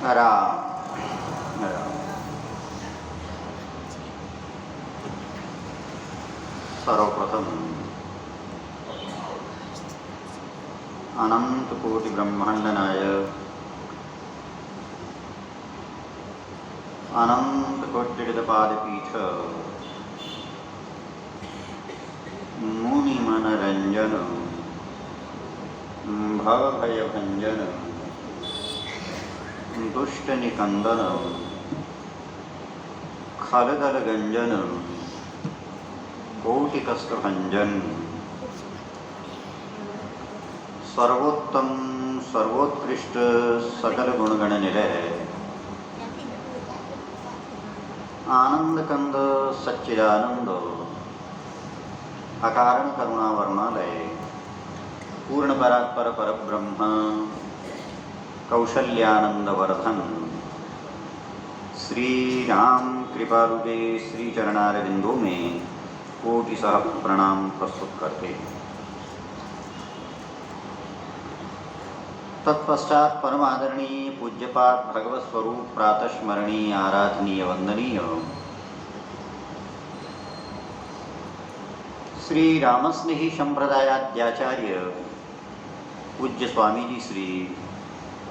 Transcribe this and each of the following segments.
राम राम। सर्वप्रथम अनंत कोटि ब्रह्मांड नायक अनंत कोटि पादपीठ मुनि मनरंजन भव भय भंजन दुष्ट निकंदन खलदल गंजन कोटि कष्ट भंजन सर्वोत्तम सर्वोत्कृष्ट सकल गुणगण निलय आनंद कंद सच्चिदानंद अकारण करुणा वर्णालय पूर्ण परात्पर परब्रह्म कौशल्यानंद वर्धन श्री राम कृपालु के श्री चरणारविंदों में कोटि सह प्रणाम प्रस्तुत करते। तत्पश्चात परम आदरणीय पूज्यपाद भगवत स्वरूप प्रातस्मरणीय आराधनीय वंदनीय श्री रामस्नेही संप्रदायाद्याचार्य पूज्य स्वामी जी श्री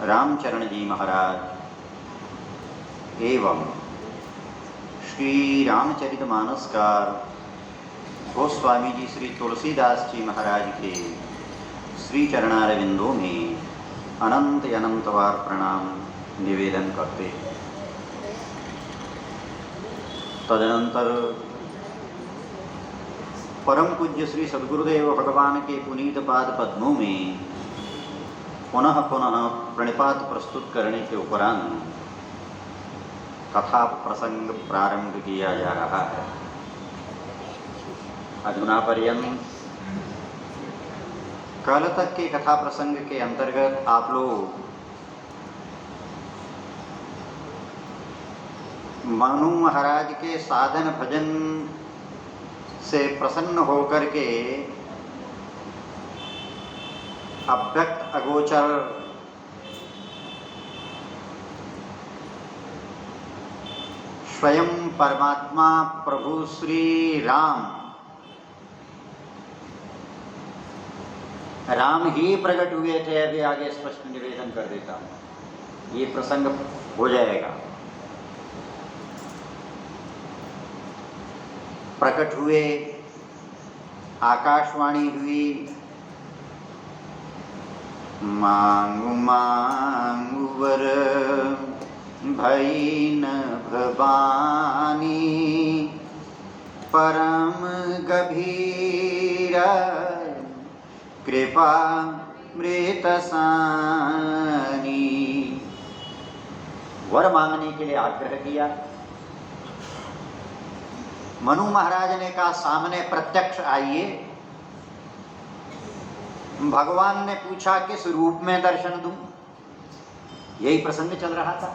रामचरण जी महाराज एवं श्री रामचरितमानसकार गोस्वामी जी श्री तुलसीदास जी महाराज के श्री चरणारविंदों में अनंत अनंतवार प्रणाम निवेदन करते। तदनंतर परम पूज्य श्री सद्गुरुदेव भगवान के पुनीत पाद पद्मों में पुनः पुनः प्रणिपात प्रस्तुत करने के उपरांत कथा प्रसंग प्रारंभ किया जा रहा है। अधुना पर्यंत कल तक के कथा प्रसंग के अंतर्गत आप लोग मनु महाराज के साधन भजन से प्रसन्न होकर के अव्यक्त अगोचर स्वयं परमात्मा प्रभु श्री राम ही प्रकट हुए थे। अभी आगे स्पष्ट निवेदन कर देता हूँ, ये प्रसंग हो जाएगा। प्रकट हुए, आकाशवाणी हुई, मांगु मांगु वर भई न भवानी परम गभीर कृपा मृतसानी। वर मांगने के लिए आग्रह किया। मनु महाराज ने कहा सामने प्रत्यक्ष आइए। भगवान ने पूछा किस रूप में दर्शन दूं। यही प्रसंग चल रहा था।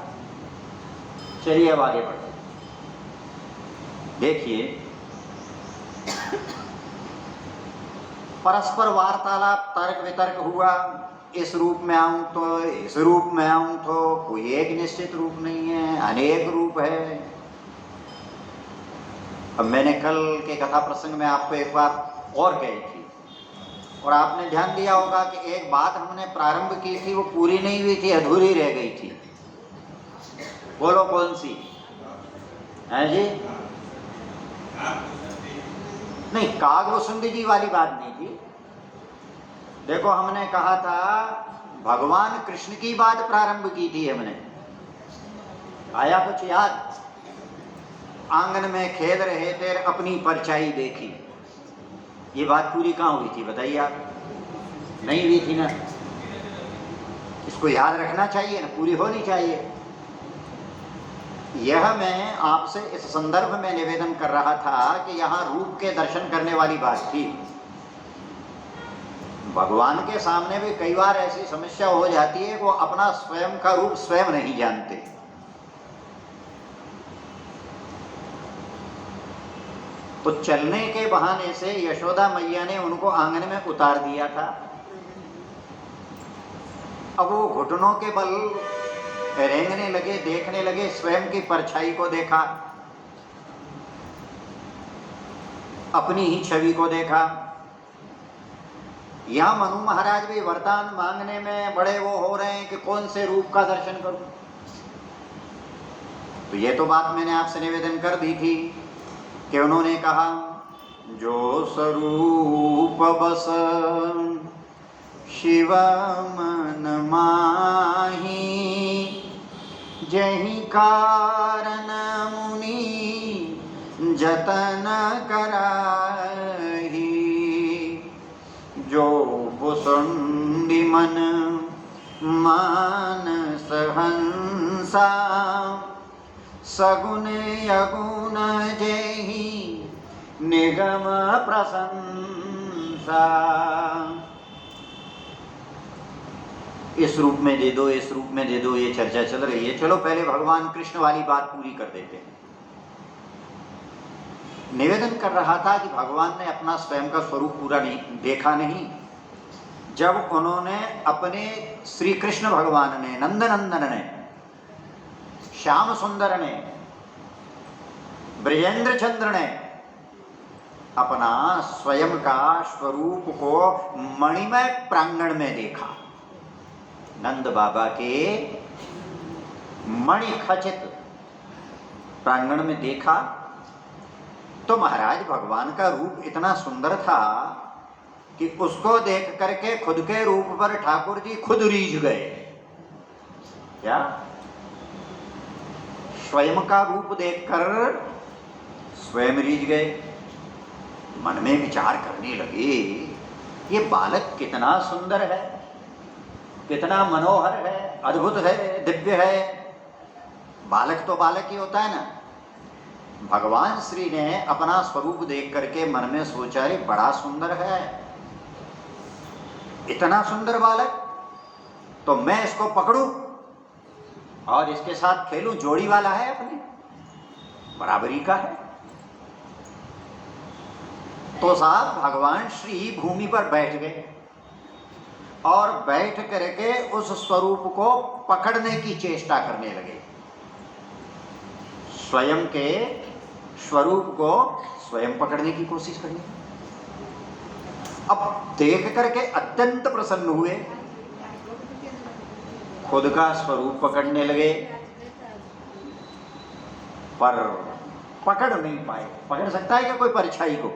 चलिए अब आगे बढ़ते। देखिए, परस्पर वार्तालाप तर्क वितर्क हुआ। इस रूप में आऊं तो इस रूप में आऊं तो कोई एक निश्चित रूप नहीं है, अनेक रूप है। अब मैंने कल के कथा प्रसंग में आपको एक बात और कही थी और आपने ध्यान दिया होगा कि एक बात हमने प्रारंभ की थी, वो पूरी नहीं हुई थी, अधूरी रह गई थी। बोलो कौन सी है जी? नहीं, कागभूषुंडी जी वाली बात नहीं थी। देखो, हमने कहा था भगवान कृष्ण की बात प्रारंभ की थी हमने। आया कुछ याद? आंगन में खेल रहे थे, अपनी परछाई देखी। ये बात पूरी कहाँ हुई थी बताइए आप? नहीं हुई थी ना। इसको याद रखना चाहिए ना, पूरी होनी चाहिए। यह मैं आपसे इस संदर्भ में निवेदन कर रहा था कि यहाँ रूप के दर्शन करने वाली बात थी। भगवान के सामने भी कई बार ऐसी समस्या हो जाती है कि वो अपना स्वयं का रूप स्वयं नहीं जानते। तो चलने के बहाने से यशोदा मैया ने उनको आंगन में उतार दिया था। अब वो घुटनों के बल रेंगने लगे, देखने लगे, स्वयं की परछाई को देखा, अपनी ही छवि को देखा। यहां मनु महाराज भी वरदान मांगने में बड़े वो हो रहे हैं कि कौन से रूप का दर्शन करूं। तो ये तो बात मैंने आपसे निवेदन कर दी थी कि उन्होंने कहा जो स्वरूप बस शिव मन माही, जहि कारण मुनि जतन कराही। जो भुसुंडी मन मानस हंसा, सगुण अगुण जेहि निगम प्रशंसा। इस रूप में दे दो, इस रूप में दे दो, ये चर्चा चल रही है। चलो पहले भगवान कृष्ण वाली बात पूरी कर देते हैं। निवेदन कर रहा था कि भगवान ने अपना स्वयं का स्वरूप पूरा नहीं देखा नहीं। जब उन्होंने अपने श्री कृष्ण भगवान ने, नंदनंदन ने, श्याम सुंदर ने, ब्रजेंद्र चंद्र ने अपना स्वयं का स्वरूप को मणिमय प्रांगण में देखा, नंद बाबा के मणिखचित प्रांगण में देखा, तो महाराज भगवान का रूप इतना सुंदर था कि उसको देख करके खुद के रूप पर ठाकुर जी खुद रीझ गए। क्या? स्वयं का रूप देखकर स्वयं रीझ गए। मन में विचार करने लगे, ये बालक कितना सुंदर है, कितना मनोहर है, अद्भुत है, दिव्य है। बालक तो बालक ही होता है ना। भगवान श्री ने अपना स्वरूप देख करके मन में सोचा, रे बड़ा सुंदर है, इतना सुंदर बालक, तो मैं इसको पकड़ूं और इसके साथ खेलूं। जोड़ी वाला है, अपने बराबरी का है। तो साहब भगवान श्री भूमि पर बैठ गए और बैठ करके उस स्वरूप को पकड़ने की चेष्टा करने लगे। स्वयं के स्वरूप को स्वयं पकड़ने की कोशिश करनी। अब देख करके अत्यंत प्रसन्न हुए, खुद का स्वरूप पकड़ने लगे, पर पकड़ नहीं पाए। पकड़ सकता है क्या कोई परछाई को?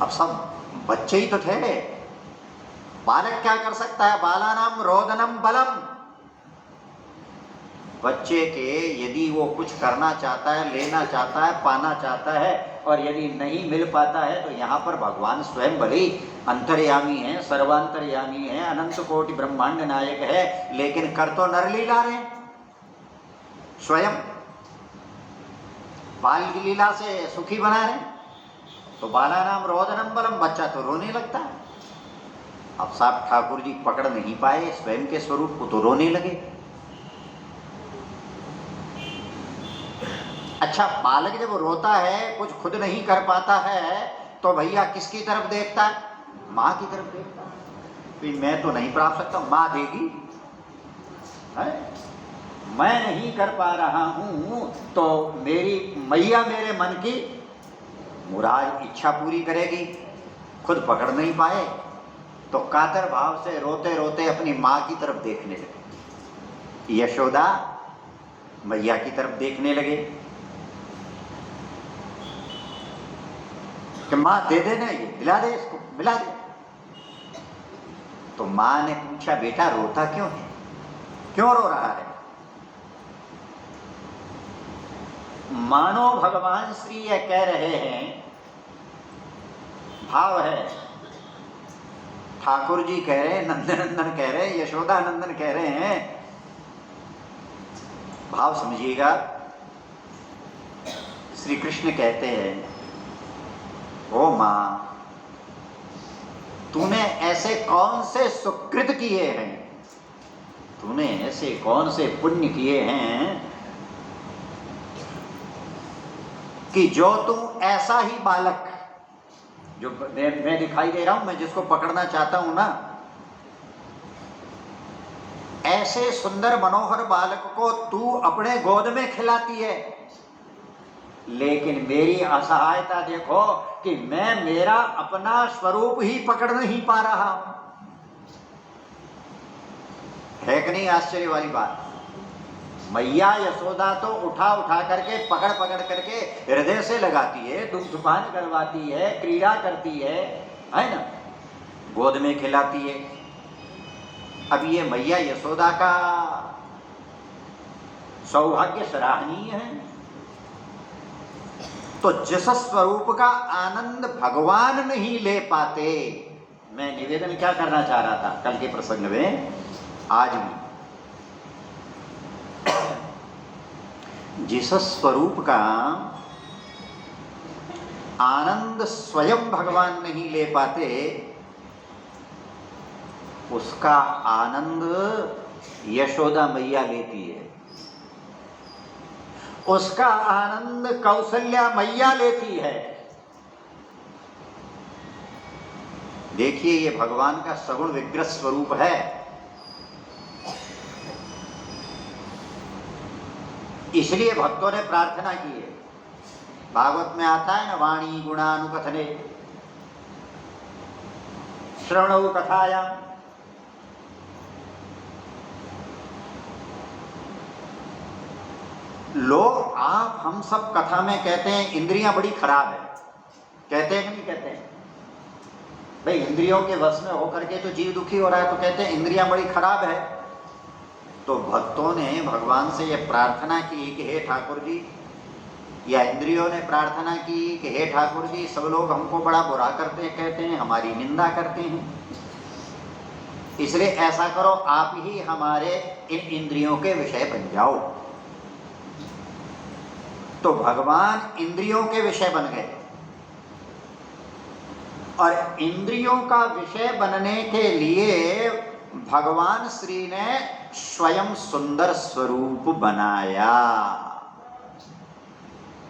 अब सब बच्चे ही तो थे। बालक क्या कर सकता है? बालानाम रोदनम बलम। बच्चे के यदि वो कुछ करना चाहता है, लेना चाहता है, पाना चाहता है, और यदि नहीं मिल पाता है, तो यहाँ पर भगवान स्वयं भले ही अंतर्यामी है, सर्वांतर्यामी है, अनंत कोटि ब्रह्मांड नायक है, लेकिन कर तो नरलीला रहे स्वयं। बाल की लीला से सुखी बना रहे। तो बाला नाम रोदनम बलम, बच्चा तो रोने लगता है। अब साहब ठाकुर जी पकड़ नहीं पाए स्वयं के स्वरूप को, तो रोने लगे। अच्छा, बालक जब रोता है, कुछ खुद नहीं कर पाता है, तो भैया किसकी तरफ देखता है? माँ की तरफ देखता है। मैं तो नहीं प्राप्त सकता, माँ देगी है? मैं नहीं कर पा रहा हूं, तो मेरी मैया मेरे मन की मुराद इच्छा पूरी करेगी। खुद पकड़ नहीं पाए तो कातर भाव से रोते रोते अपनी माँ की तरफ देखने लगे। यशोदा मैया की तरफ देखने लगे कि माँ दे देना, ये दिला दे, इसको मिला दे। तो माँ ने पूछा, बेटा रोता क्यों है, क्यों रो रहा है? मानो भगवान श्री यह कह रहे हैं, भाव है, ठाकुर जी कह रहे हैं, नंदनंदन कह रहे हैं, यशोदा नंदन कह रहे हैं। भाव समझिएगा। श्री कृष्ण कहते हैं, ओ मां, तूने ऐसे कौन से सुकृत किए हैं, तूने ऐसे कौन से पुण्य किए हैं कि जो तुम ऐसा ही बालक, जो मैं दिखाई दे रहा हूं, मैं जिसको पकड़ना चाहता हूं ना, ऐसे सुंदर मनोहर बालक को तू अपने गोद में खिलाती है, लेकिन मेरी असहायता देखो कि मैं मेरा अपना स्वरूप ही पकड़ नहीं पा रहा हूं। है कि नहीं आश्चर्य वाली बात? मैया यशोदा तो उठा उठा करके पकड़ पकड़ करके हृदय से लगाती है, दुग्धपान करवाती है, क्रीड़ा करती है ना, गोद में खिलाती है। अब ये मैया यशोदा का सौभाग्य सराहनीय है। तो जिस स्वरूप का आनंद भगवान नहीं ले पाते, मैं निवेदन क्या करना चाह रहा था कल के प्रसंग में, आज भी जिस स्वरूप का आनंद स्वयं भगवान नहीं ले पाते, उसका आनंद यशोदा मैया लेती है, उसका आनंद कौशल्या मैया लेती है। देखिए ये भगवान का सगुण विग्रह स्वरूप है। इसलिए भक्तों ने प्रार्थना की है। भागवत में आता है ना, वाणी गुणानुकथने श्रवणौ कथायां। लोग आप हम सब कथा में कहते हैं इंद्रियां बड़ी खराब है, कहते हैं कि नहीं कहते हैं? भाई इंद्रियों के वश में होकर के तो जीव दुखी हो रहा है, तो कहते हैं इंद्रियां बड़ी खराब है। तो भक्तों ने भगवान से यह प्रार्थना की कि हे ठाकुर जी, या इंद्रियों ने प्रार्थना की कि हे ठाकुर जी, सब लोग हमको बड़ा बुरा करते हैं, कहते हैं, हमारी निंदा करते हैं, इसलिए ऐसा करो आप ही हमारे इन इंद्रियों के विषय बन जाओ। तो भगवान इंद्रियों के विषय बन गए, और इंद्रियों का विषय बनने के लिए भगवान श्री ने स्वयं सुंदर स्वरूप बनाया।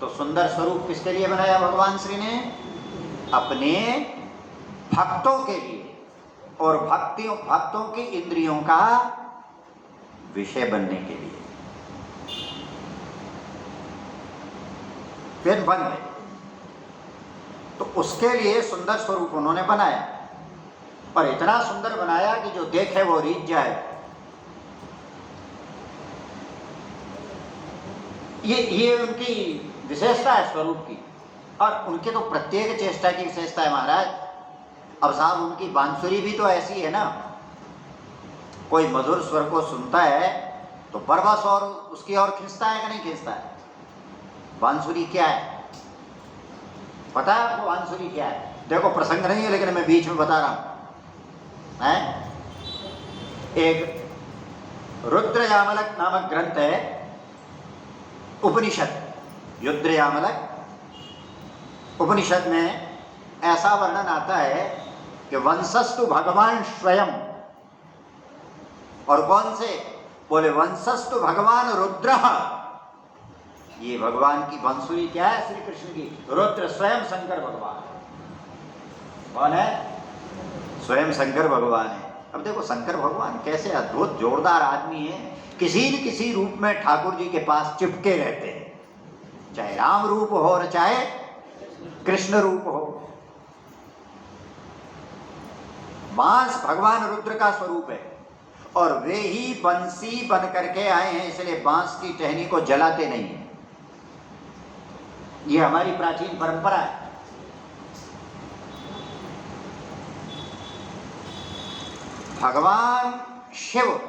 तो सुंदर स्वरूप किसके लिए बनाया भगवान श्री ने? अपने भक्तों के लिए, और भक्तों की इंद्रियों का विषय बनने के लिए। फिर बन गए, तो उसके लिए सुंदर स्वरूप उन्होंने बनाया, और इतना सुंदर बनाया कि जो देखे वो रीझ जाए। ये उनकी विशेषता है स्वरूप की, और उनके तो प्रत्येक चेष्टा की विशेषता है महाराज। अब साहब उनकी बांसुरी भी तो ऐसी है ना, कोई मधुर स्वर को सुनता है तो बरबस और उसकी ओर खींचता है कि नहीं खींचता है? बांसुरी क्या है पता है आपको? बांसुरी क्या है? देखो प्रसंग नहीं है लेकिन मैं बीच में बता रहा हूं, है? एक रुद्रयामलक नामक ग्रंथ है, उपनिषद, रुद्रयामलक उपनिषद में ऐसा वर्णन आता है कि वंशस्तु भगवान स्वयं, और कौन से? बोले वंशस्तु भगवान रुद्र। ये भगवान की बांसुरी क्या है? श्री कृष्ण की रुद्र स्वयं शंकर भगवान। कौन है? स्वयं शंकर भगवान है। अब देखो शंकर भगवान कैसे अद्भुत जोरदार आदमी है, किसी न किसी रूप में ठाकुर जी के पास चिपके रहते हैं, चाहे राम रूप हो और चाहे कृष्ण रूप हो। बांस भगवान रुद्र का स्वरूप है, और वे ही बंसी बन करके आए हैं, इसलिए बांस की टहनी को जलाते नहीं है। ये हमारी प्राचीन परंपरा है। भगवान शिव,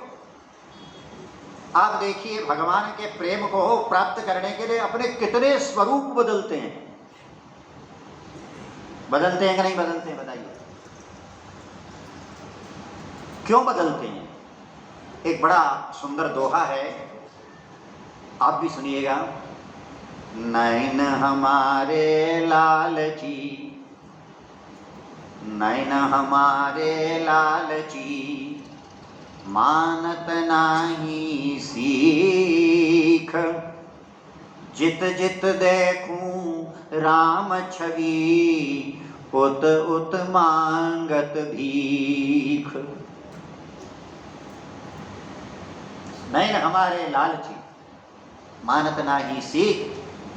आप देखिए भगवान के प्रेम को प्राप्त करने के लिए अपने कितने स्वरूप बदलते हैं। बदलते हैं कि नहीं बदलते हैं? बताइए क्यों बदलते हैं? एक बड़ा सुंदर दोहा है, आप भी सुनिएगा। नैन हमारे लालची, नैन हमारे लालची, मानत नाही सीख, जित जित देखूं राम छवि, उत उत मांगत भीख। नैन हमारे लालची मानत नाही सीख,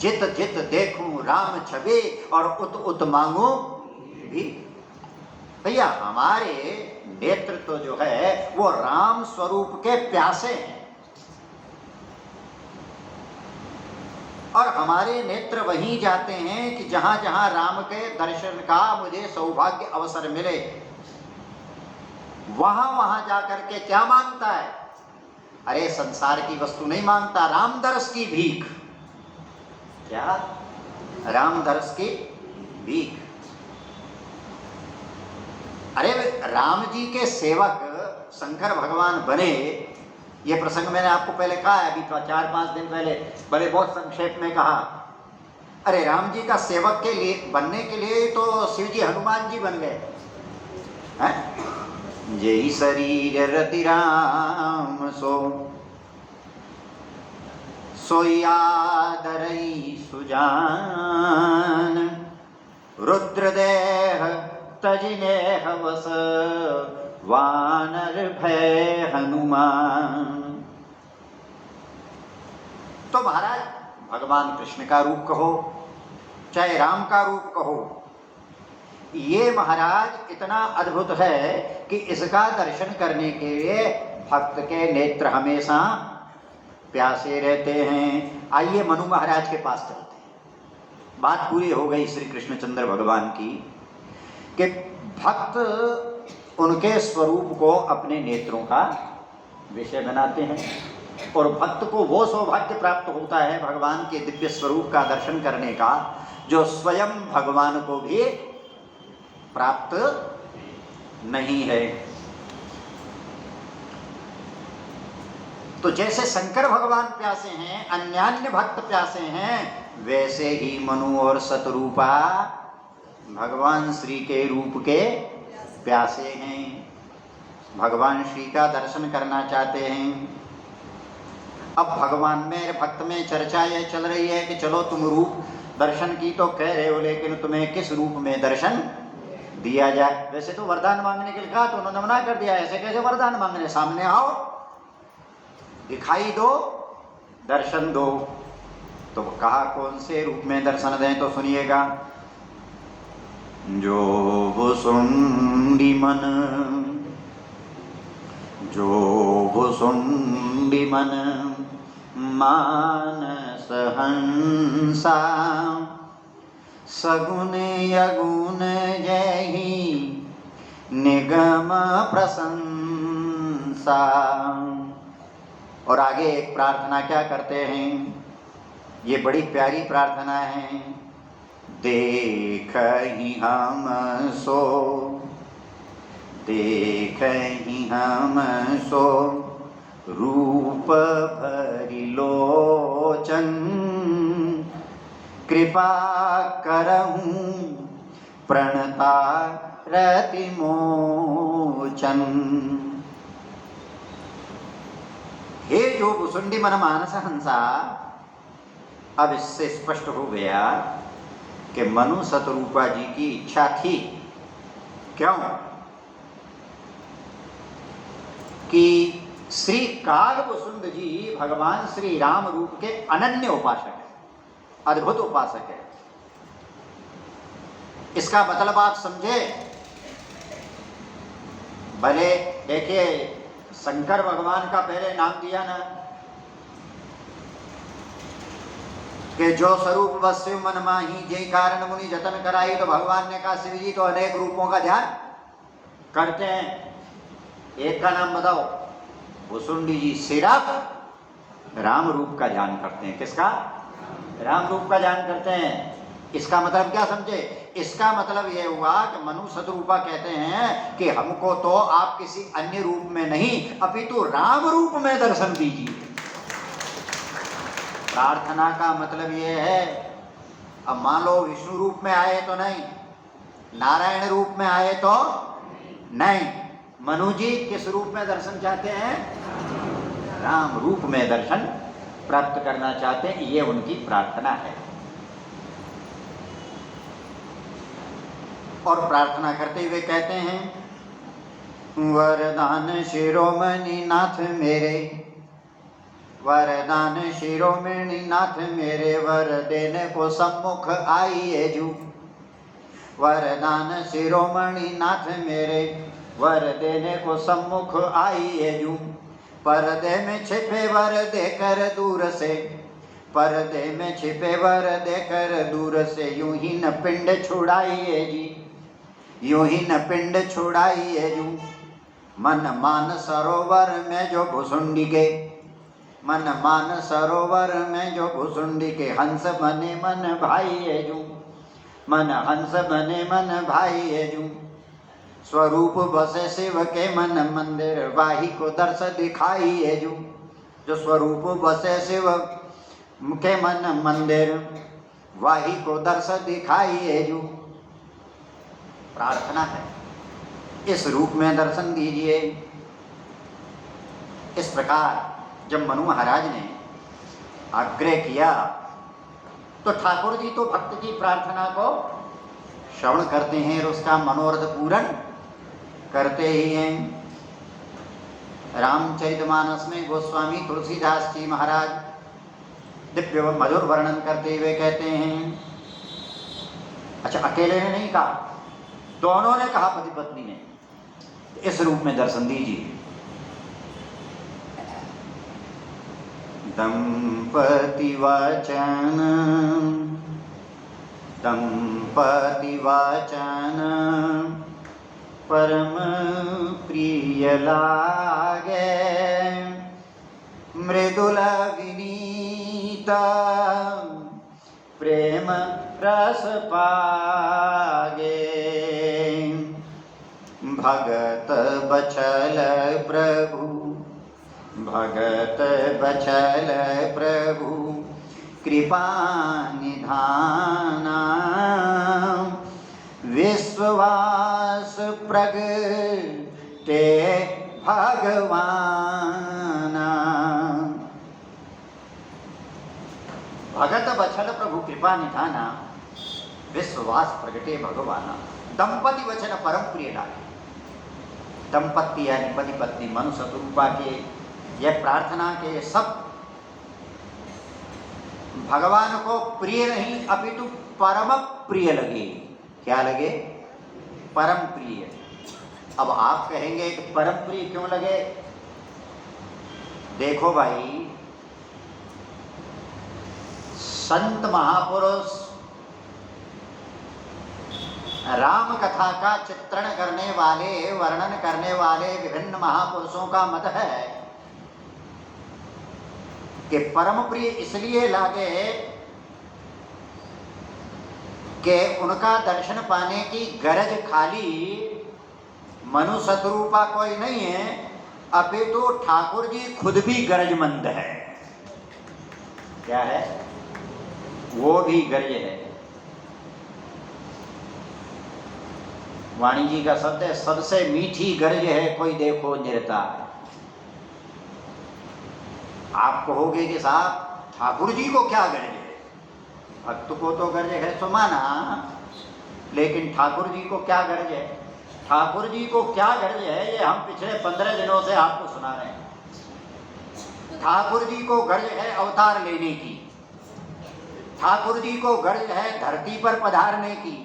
जित जित देखूं राम छवि और उत उत मांगू भी। भैया हमारे नेत्र तो जो है वो राम स्वरूप के प्यासे हैं, और हमारे नेत्र वहीं जाते हैं कि जहां जहां राम के दर्शन का मुझे सौभाग्य अवसर मिले, वहां वहां जाकर के क्या मांगता है? अरे संसार की वस्तु नहीं मांगता, राम दर्श की भीख। क्या? राम दर्श की भीख। अरे राम जी के सेवक शंकर भगवान बने, ये प्रसंग मैंने आपको पहले कहा है, अभी 4-5 दिन पहले बड़े बहुत संक्षेप में कहा। अरे राम जी का सेवक के लिए बनने के लिए तो शिव जी हनुमान जी बन गए हैं। जय शरीर रति राम सोयादरई सुजान, रुद्रदेह तजिने हवस वानर भय हनुमान। तो महाराज भगवान कृष्ण का रूप कहो चाहे राम का रूप कहो, ये महाराज इतना अद्भुत है कि इसका दर्शन करने के लिए भक्त के नेत्र हमेशा प्यासे रहते हैं। आइए मनु महाराज के पास चलते हैं। बात पूरी हो गई श्री कृष्णचंद्र भगवान की कि भक्त उनके स्वरूप को अपने नेत्रों का विषय बनाते हैं, और भक्त को वो सौभाग्य प्राप्त होता है भगवान के दिव्य स्वरूप का दर्शन करने का, जो स्वयं भगवान को भी प्राप्त नहीं है। तो जैसे शंकर भगवान प्यासे हैं, अन्यान्य भक्त प्यासे हैं, वैसे ही मनु और सतरूपा भगवान श्री के रूप के प्यासे हैं, भगवान श्री का दर्शन करना चाहते हैं। अब भगवान में भक्त में चर्चा यह चल रही है कि चलो तुम रूप दर्शन की तो कह रहे हो, लेकिन तुम्हें किस रूप में दर्शन दिया जाए? वैसे तो वरदान मांगने के लिए कहा तो उन्होंने मना कर दिया, ऐसे कैसे वरदान मांगने? सामने आओ, दिखाई दो, दर्शन दो। तो कहा कौन से रूप में दर्शन दें? तो सुनिएगा। जो भुसुंडी मन, जो भुसुंडी मन मानस हंसा, सगुन यगुन जहि निगम प्रशंसा। और आगे एक प्रार्थना क्या करते हैं, ये बड़ी प्यारी प्रार्थना है। देखहि हम सो, देखहि हम सो रूप भरि लोचन, कृपा करहूं प्रणता रति मोचन। हे जो भुसुंडी मन मानस हंसा, अब इससे स्पष्ट हो गया कि मनु सतरूपा जी की इच्छा थी। क्यों? कि श्री कागभुसुंड जी भगवान श्री राम रूप के अनन्य उपासक है, अद्भुत उपासक है। इसका मतलब आप समझे? भले देखिए, शंकर भगवान का पहले नाम दिया ना कि जो स्वरूप वस्यु मन माही जय कारण मुनि जतन कराई, तो भगवान ने कहा शिव जी तो अनेक रूपों का ध्यान करते हैं, एक का नाम बताओ। भुसुंडी जी सिर्फ राम रूप का ध्यान करते हैं। किसका? राम रूप का ध्यान करते हैं। इसका मतलब क्या समझे? इसका मतलब यह हुआ कि मनु सतरूपा कहते हैं कि हमको तो आप किसी अन्य रूप में नहीं, अपितु राम रूप में दर्शन दीजिए। प्रार्थना का मतलब यह है, अब मान लो विष्णु रूप में आए तो नहीं, नारायण रूप में आए तो नहीं, मनु जी किस रूप में दर्शन चाहते हैं? राम रूप में दर्शन प्राप्त करना चाहते हैं, ये उनकी प्रार्थना है। और प्रार्थना करते हुए कहते हैं, वरदान शिरोमणि नाथ मेरे, वरदान शिरोमणि नाथ मेरे, वर देने को सम्मुख आइए जू। वरदान शिरोमणि नाथ मेरे, वर देने को सम्मुख आइए जू। पर्दे में छिपे वर देकर दूर से, पर्दे में छिपे वर देकर दूर से, यूं ही न पिंड छुड़ाइए जी, यूं ही न पिंड छुड़ाइए जू। मन मान सरोवर में जो भुसुंडी के, मन मान सरोवर में जो भुसुंडी के, हंस बने मन भाई जू, मन हंस बने मन भाई जू। स्वरूप बसे शिव के मन मंदिर, वाही को दर्श दिखाइए जू। जो स्वरूप बसे शिव के मन मंदिर, वाही को दर्श दिखाइए जू। प्रार्थना है इस रूप में दर्शन दीजिए। इस प्रकार जब मनु महाराज ने आग्रह किया तो ठाकुर जी तो भक्त की प्रार्थना को श्रवण करते हैं और उसका मनोरथ पूर्ण करते ही हैं। रामचरितमानस में गोस्वामी तुलसीदास जी महाराज दिव्य व मधुर वर्णन करते हुए कहते हैं, अच्छा अकेले ने नहीं कहा, दोनों ने कहा, पति पत्नी ने, इस रूप में दर्शन दीजिए। दंपति वचन, दंपति वचन परम प्रिय लागे, मृदुल विनीत प्रेम रस पागे। भगत बचल प्रभु, भगत बचल प्रभु कृपा निधाना, विश्वास प्रगटे भगवाना। भगत बचल प्रभु कृपा निधाना, विश्वास प्रगटे भगवाना। दंपति वचन परम प्रिय लागे। दंपति यानी पति पत्नी मनु शत्रुपा के यह प्रार्थना के सब भगवान को प्रिय नहीं अपितु परम प्रिय लगे। क्या लगे? परम प्रिय। अब आप कहेंगे कि परम प्रिय क्यों लगे? देखो भाई, संत महापुरुष राम कथा का चित्रण करने वाले, वर्णन करने वाले विभिन्न महापुरुषों का मत है कि परम प्रिय इसलिए लागे कि उनका दर्शन पाने की गरज खाली मनु शत्रुपा कोई नहीं है, अपितु तो ठाकुर जी खुद भी गरजमंद है। क्या है? वो भी गरज है। वाणी जी का शब्द है, सबसे मीठी गरज है कोई देखो निरता। आप कहोगे कि साहब ठाकुर जी को क्या गरज है? भक्त को तो गरज है तो माना, लेकिन ठाकुर जी को क्या गरज है? ठाकुर जी को क्या गरज है ये हम पिछले 15 दिनों से आपको सुना रहे हैं। ठाकुर जी को गरज है अवतार लेने की, ठाकुर जी को गरज है धरती पर पधारने की,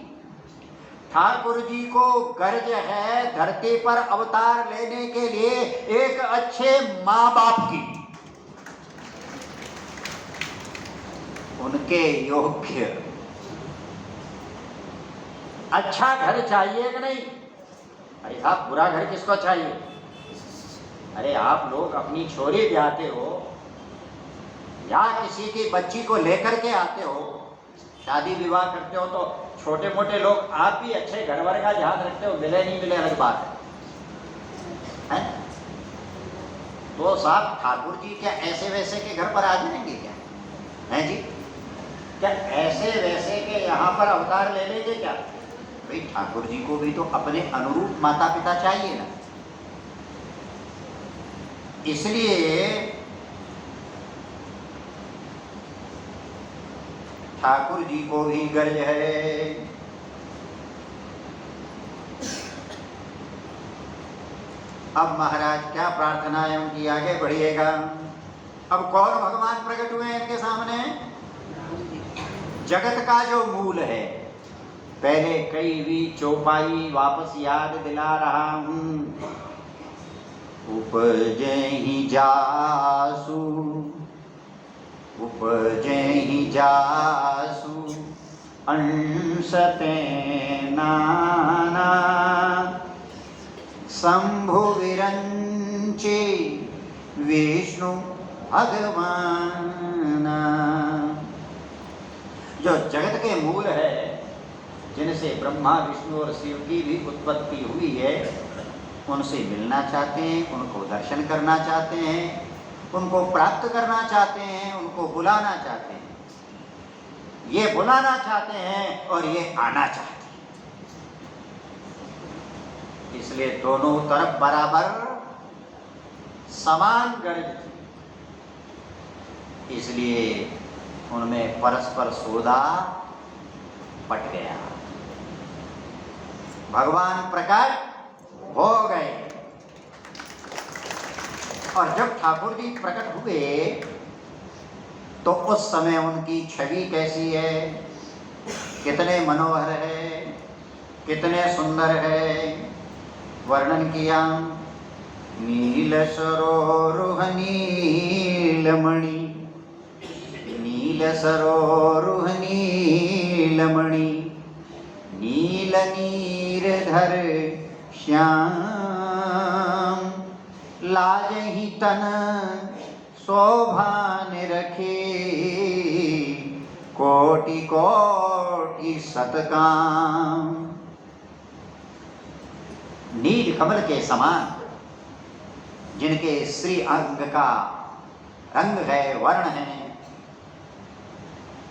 ठाकुर जी को गरज है धरती पर अवतार लेने के लिए एक अच्छे माँ बाप की, उनके योग्य अच्छा घर चाहिए कि नहीं? अरे साहब बुरा घर किसको चाहिए? अरे आप लोग अपनी छोरी ब्याहते हो या किसी की बच्ची को लेकर के आते हो, शादी विवाह करते हो, तो छोटे मोटे लोग आप भी अच्छे घर वर का ध्यान रखते हो, मिले नहीं मिले अलग बात है। तो साहब ठाकुर जी क्या ऐसे वैसे के घर पर आ जाएंगे क्या? हैं जी? क्या ऐसे वैसे के यहाँ पर अवतार ले लेंगे क्या? भाई ठाकुर जी को भी तो अपने अनुरूप माता पिता चाहिए ना। इसलिए ठाकुर जी को भी गरज है। अब महाराज क्या प्रार्थना है उनकी, आगे बढ़िएगा। अब कौन भगवान प्रकट हुए इनके सामने? जगत का जो मूल है, पहले कई भी चौपाई वापस याद दिला रहा हूं। उपजहि जासु, उपजहि जासु अंशते नाना, शंभु विरंचे विष्णु भगवान। जो जगत के मूल है, जिनसे ब्रह्मा विष्णु और शिव की भी उत्पत्ति हुई है, उनसे मिलना चाहते हैं, उनको दर्शन करना चाहते हैं, उनको प्राप्त करना चाहते हैं, उनको बुलाना चाहते हैं। ये बुलाना चाहते हैं और ये आना चाहते हैं। इसलिए दोनों तरफ बराबर समान गर्ज थी, इसलिए उनमें परस्पर सौदा पट गया। भगवान प्रकट हो गए। और जब ठाकुर जी प्रकट हुए तो उस समय उनकी छवि कैसी है, कितने मनोहर है, कितने सुंदर है, वर्णन किया। नील सरोरुह नीलमणि, नील सरोरुह नीलमणि, नील नीरधर श्याम, लाजहि तन शोभा निरखे, कोटि कोटि सतकाम। नील कमल के समान जिनके श्री अंग का रंग है, वर्ण है,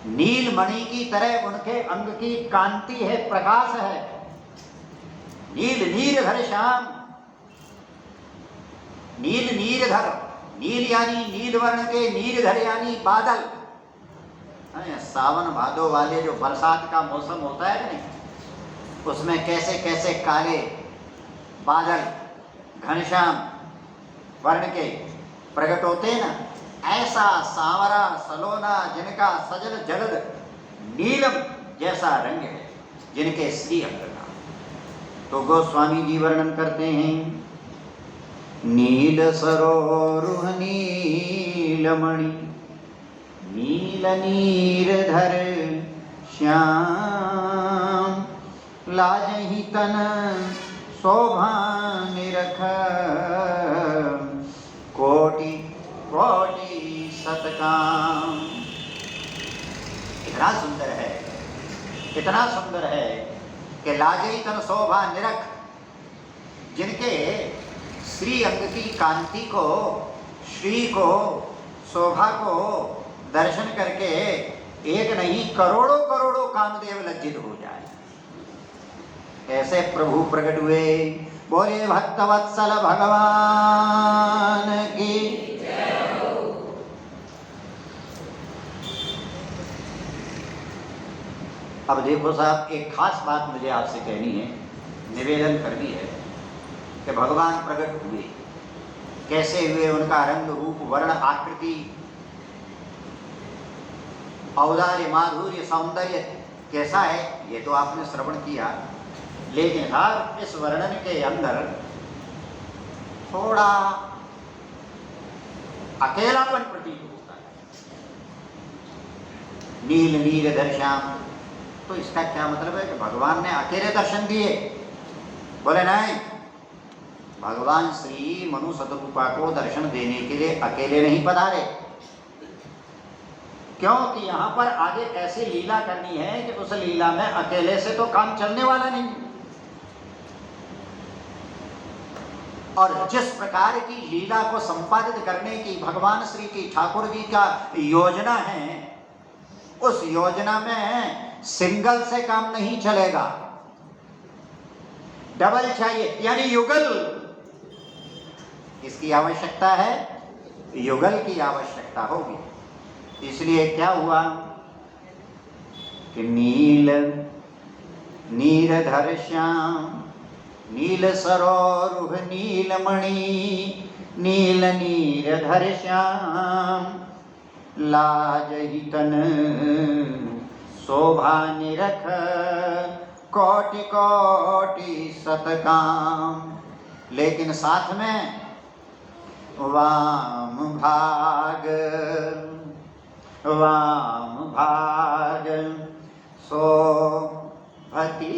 नील मणि की तरह उनके अंग की कांति है, प्रकाश है। नील नीरधर श्याम, नील नीरधर, नील यानी नील वर्ण के, नीरधर यानी बादल। सावन भादो वाले जो बरसात का मौसम होता है नहीं, उसमें कैसे कैसे काले बादल घनश्याम वर्ण के प्रकट होते हैं ना, ऐसा सांवरा सलोना जिनका सजल जलद नीलम जैसा रंग है, जिनके श्री अंग का। तो गोस्वामी जी वर्णन करते हैं, नील सरोरुह नीलमणि, नील नीरधर श्याम, लाजहि तन शोभा निरख, कोटि कोटि सतकाम। इतना सुंदर है, इतना सुंदर है कि लाजहि तन शोभा निरख, जिनके श्री अंग की कांति को, श्री को, शोभा को दर्शन करके एक नहीं करोड़ों करोड़ों कामदेव लज्जित हो जाए, ऐसे प्रभु प्रकट हुए। बोले भक्तवत्सल भगवान की। अब देखो साहब, एक खास बात मुझे आपसे कहनी है, निवेदन करनी है कि भगवान प्रकट हुए, कैसे हुए, उनका रंग रूप वर्ण आकृति औदार्य माधुर्य सौंदर्य कैसा है, ये तो आपने श्रवण किया। लेकिन साहब इस वर्णन के अंदर थोड़ा अकेलापन प्रतीत होता है। नील नीरधर श्याम, तो इसका क्या मतलब है कि भगवान ने अकेले दर्शन दिए? बोले नहीं, भगवान श्री मनु सतरूपा को दर्शन देने के लिए अकेले नहीं पधारे, क्योंकि यहाँ पर आगे ऐसी लीला करनी है कि उस लीला में अकेले से तो काम चलने वाला नहीं। और जिस प्रकार की लीला को संपादित करने की भगवान श्री की ठाकुर जी का योजना है, उस योजना में सिंगल से काम नहीं चलेगा, डबल चाहिए, यानी युगल। इसकी आवश्यकता है, युगल की आवश्यकता होगी। इसलिए क्या हुआ कि नील नीरधर श्याम, नील सरोरुह नीलमणि, नील नीरधर श्याम, लाजहि तन शोभा निरख, कोटि कोटि सतकाम। लेकिन साथ में वाम भाग, वाम भाग शोभति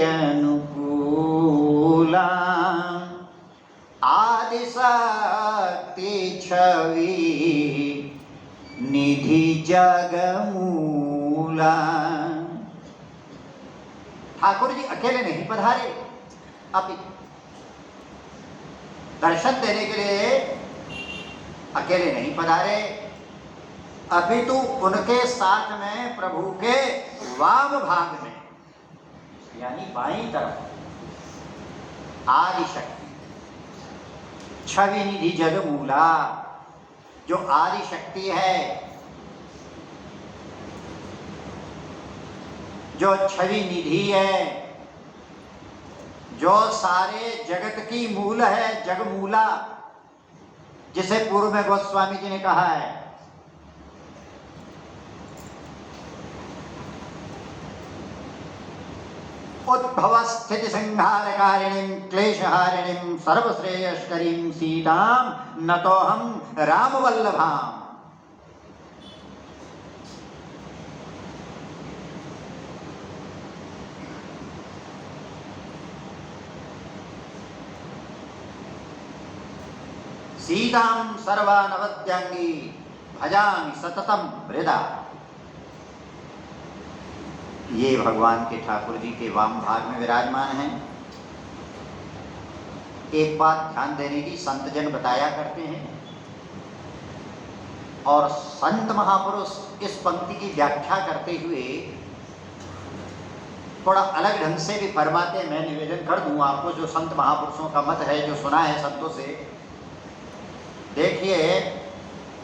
अनुकूला, आदि शक्ति छवि निधि जगमूला। ठाकुर जी अकेले नहीं पधारे, अभी दर्शन देने के लिए अकेले नहीं पधारे, अपितु उनके साथ में प्रभु के वाम भाग में यानी बाईं तरफ आदि शक्ति, छवि निधि जगमूला, जो आदि शक्ति है, जो छवि निधि है, जो सारे जगत की मूल है, जगमूला, जिसे पूर्व में गोस्वामी जी ने कहा है। उद्भव स्थिति संहारकारिणीं क्लेशहारिणीं सर्वश्रेयस्करीं सीतां नतोऽहं रामवल्लभाम्। सीतां सर्वानवद्यांगी भजामि सततम हृदा। ये भगवान के ठाकुर जी के वाम भाग में विराजमान हैं। एक बात ध्यान देने की संत जन बताया करते हैं, और संत महापुरुष इस पंक्ति की व्याख्या करते हुए थोड़ा अलग ढंग से भी फरमाते हैं। मैं निवेदन कर दूं आपको, जो संत महापुरुषों का मत है, जो सुना है संतों से। देखिए,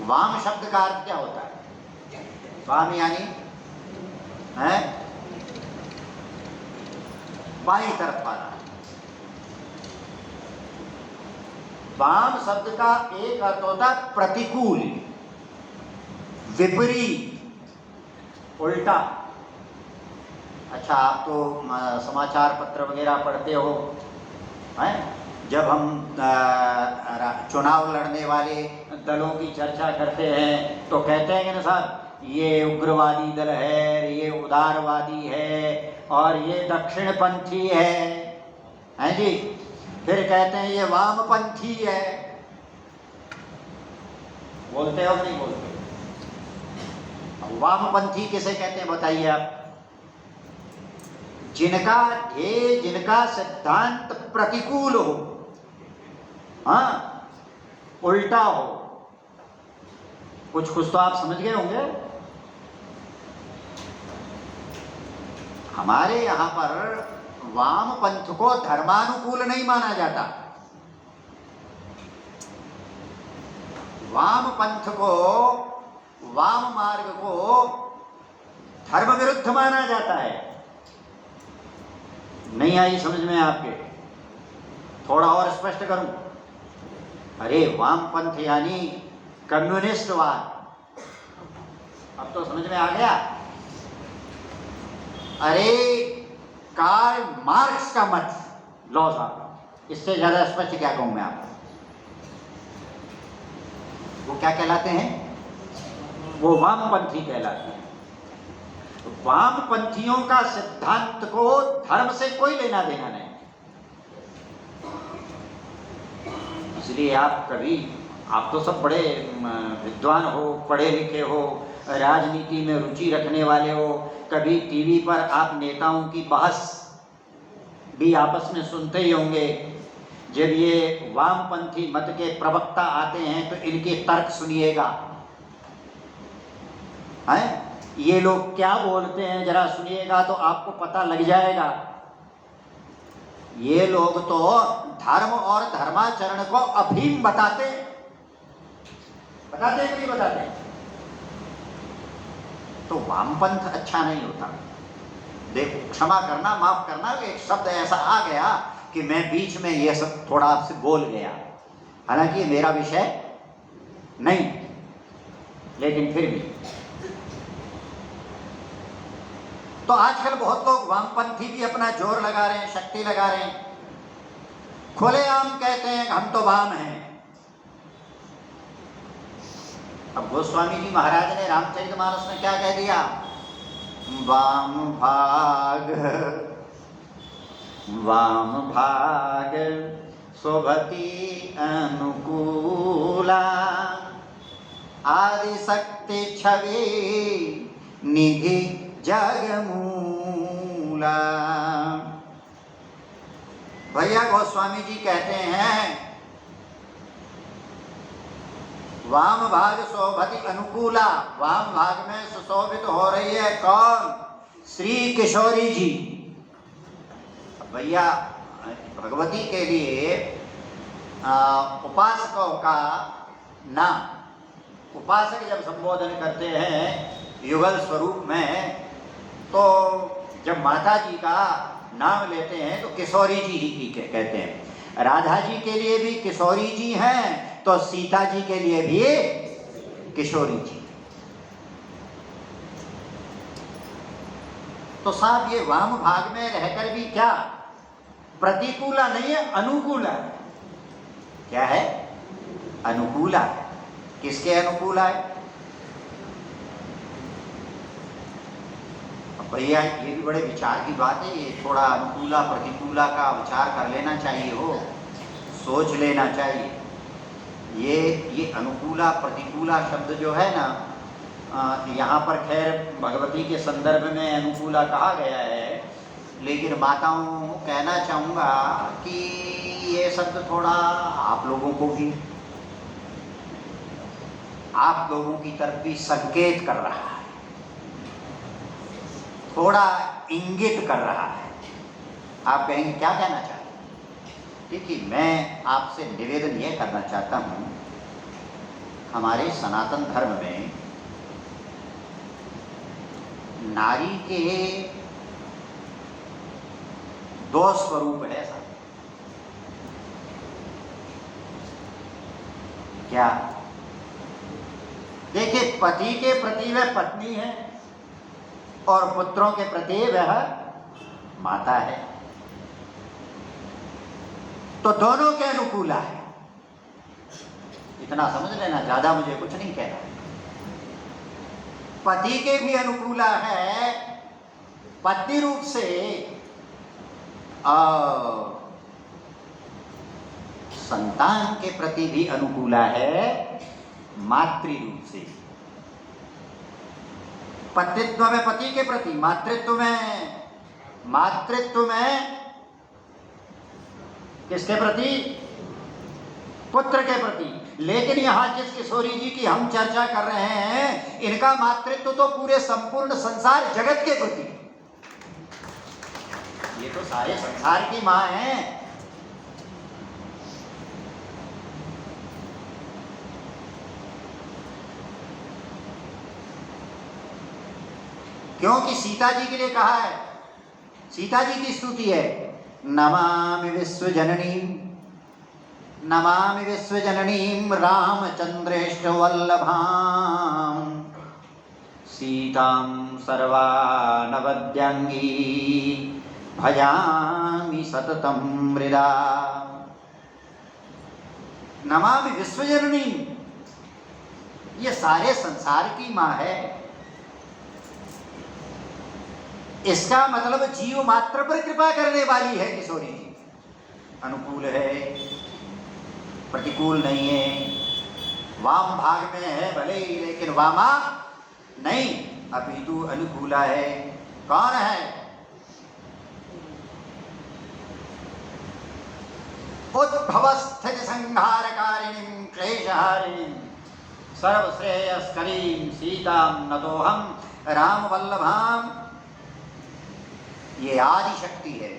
वाम शब्द का अर्थ क्या होता है? वाम यानी है बाईं तरफ वाला। वाम शब्द का एक अर्थ होता है प्रतिकूल, विपरीत, उल्टा। अच्छा, आप तो समाचार पत्र वगैरह पढ़ते हो, हैं? जब हम चुनाव लड़ने वाले दलों की चर्चा करते हैं तो कहते हैं कि ना साहब, ये उग्रवादी दल है, ये उदारवादी है, और ये दक्षिणपंथी है, हैं जी। फिर कहते हैं ये वामपंथी है। बोलते हो नहीं बोलते? वामपंथी किसे कहते हैं बताइए आप? जिनका ध्येय, जिनका सिद्धांत प्रतिकूल हो, हाँ, उल्टा हो। कुछ तो आप समझ गए होंगे। हमारे यहां पर वाम पंथ को धर्मानुकूल नहीं माना जाता। वाम पंथ को, वाम मार्ग को धर्म विरुद्ध माना जाता है। नहीं आई समझ में आपके? थोड़ा और स्पष्ट करूं। अरे वामपंथ यानी कम्युनिस्टवाद। अब तो समझ में आ गया। अरे कार्ल मार्क्स का मत लो साहब, इससे ज्यादा स्पष्ट क्या कहूं मैं आपको? वो क्या कहलाते हैं? वो वामपंथी कहलाते हैं। वामपंथियों का सिद्धांत को धर्म से कोई लेना देना नहीं। इसलिए आप कभी, आप तो सब बड़े विद्वान हो, पढ़े लिखे हो, राजनीति में रुचि रखने वाले हो, कभी टीवी पर आप नेताओं की बहस भी आपस में सुनते ही होंगे। जब ये वामपंथी मत के प्रवक्ता आते हैं तो इनके तर्क सुनिएगा, हैं? ये लोग क्या बोलते हैं जरा सुनिएगा तो आपको पता लग जाएगा। ये लोग तो धर्म और धर्माचरण को अफीम बताते हैं कि नहीं बताते? तो वामपंथ अच्छा नहीं होता। देखो, क्षमा करना, माफ करना, एक शब्द ऐसा आ गया कि मैं बीच में ये सब थोड़ा आपसे बोल गया। हालांकि ये मेरा विषय नहीं, लेकिन फिर भी। तो आजकल बहुत लोग वामपंथी भी अपना जोर लगा रहे हैं, शक्ति लगा रहे हैं, खुलेआम कहते हैं हम तो वाम हैं। अब गोस्वामी जी महाराज ने रामचरितमानस में क्या कह दिया? वाम भाग शोभति अनुकूला, आदि शक्ति छवि निधि जगमूला। भैया गोस्वामी जी कहते हैं वाम भाग शोभति अनुकूला, वाम भाग में सुशोभित हो रही है कौन? श्री किशोरी जी। भैया भगवती के लिए उपासकों का नाम, उपासक जब संबोधन करते हैं युगल स्वरूप में, तो जब माता जी का नाम लेते हैं तो किशोरी जी ही कहते हैं। राधा जी के लिए भी किशोरी जी हैं, तो सीता जी के लिए भी किशोरी जी। तो साहब ये वाम भाग में रहकर भी क्या प्रतिकूला नहीं है, अनुकूला है। क्या है? अनुकूला है। किसके अनुकूला है? भैया ये भी बड़े विचार की बात है, ये थोड़ा अनुकूला प्रतिकूला का विचार कर लेना चाहिए, हो सोच लेना चाहिए। ये अनुकूला प्रतिकूला शब्द जो है ना, यहाँ पर खैर भगवती के संदर्भ में अनुकूला कहा गया है, लेकिन माताओं कहना चाहूँगा कि ये शब्द थोड़ा आप लोगों की तरफ भी संकेत कर रहा है, थोड़ा इंगित कर रहा है। आप कहेंगे क्या कहना चाहते हैं? देखिए, मैं आपसे निवेदन ये करना चाहता हूँ, हमारे सनातन धर्म में नारी के दो स्वरूप है साहब। क्या? देखिए, पति के प्रति वह पत्नी है और पुत्रों के प्रति वह माता है, तो दोनों के अनुकूला है। इतना समझ लेना, ज्यादा मुझे कुछ नहीं कहना। पति के भी अनुकूला है पत्नी रूप से, और संतान के प्रति भी अनुकूला है मातृ रूप से। पतित्व में पति के प्रति, मातृत्व में किसके प्रति? पुत्र के प्रति। लेकिन यहाँ जिस किशोरी जी की हम चर्चा कर रहे हैं, इनका मातृत्व तो पूरे संपूर्ण संसार जगत के प्रति। ये तो सारे संसार की माँ है। क्योंकि सीता जी के लिए कहा है, सीता जी की स्तुति है, नमामि विश्वजननीं रामचंद्रेष्ट वल्लभां सीतां सर्वानवद्यांगी भजामि सततं मृदा। नमामि विश्वजननीं, ये सारे संसार की माँ है। इसका मतलब जीव मात्र पर कृपा करने वाली है किशोरी जी। अनुकूल है, प्रतिकूल नहीं है, वाम भाग में है भले ही, लेकिन वामा नहीं, अपितु अनुकूला है। कौन है? उद्भव स्थिति संहारकारिणीं क्लेशहारिणीं सर्वश्रेयस्करीं सीतां नतोहम राम वल्लभां। ये आदि शक्ति है।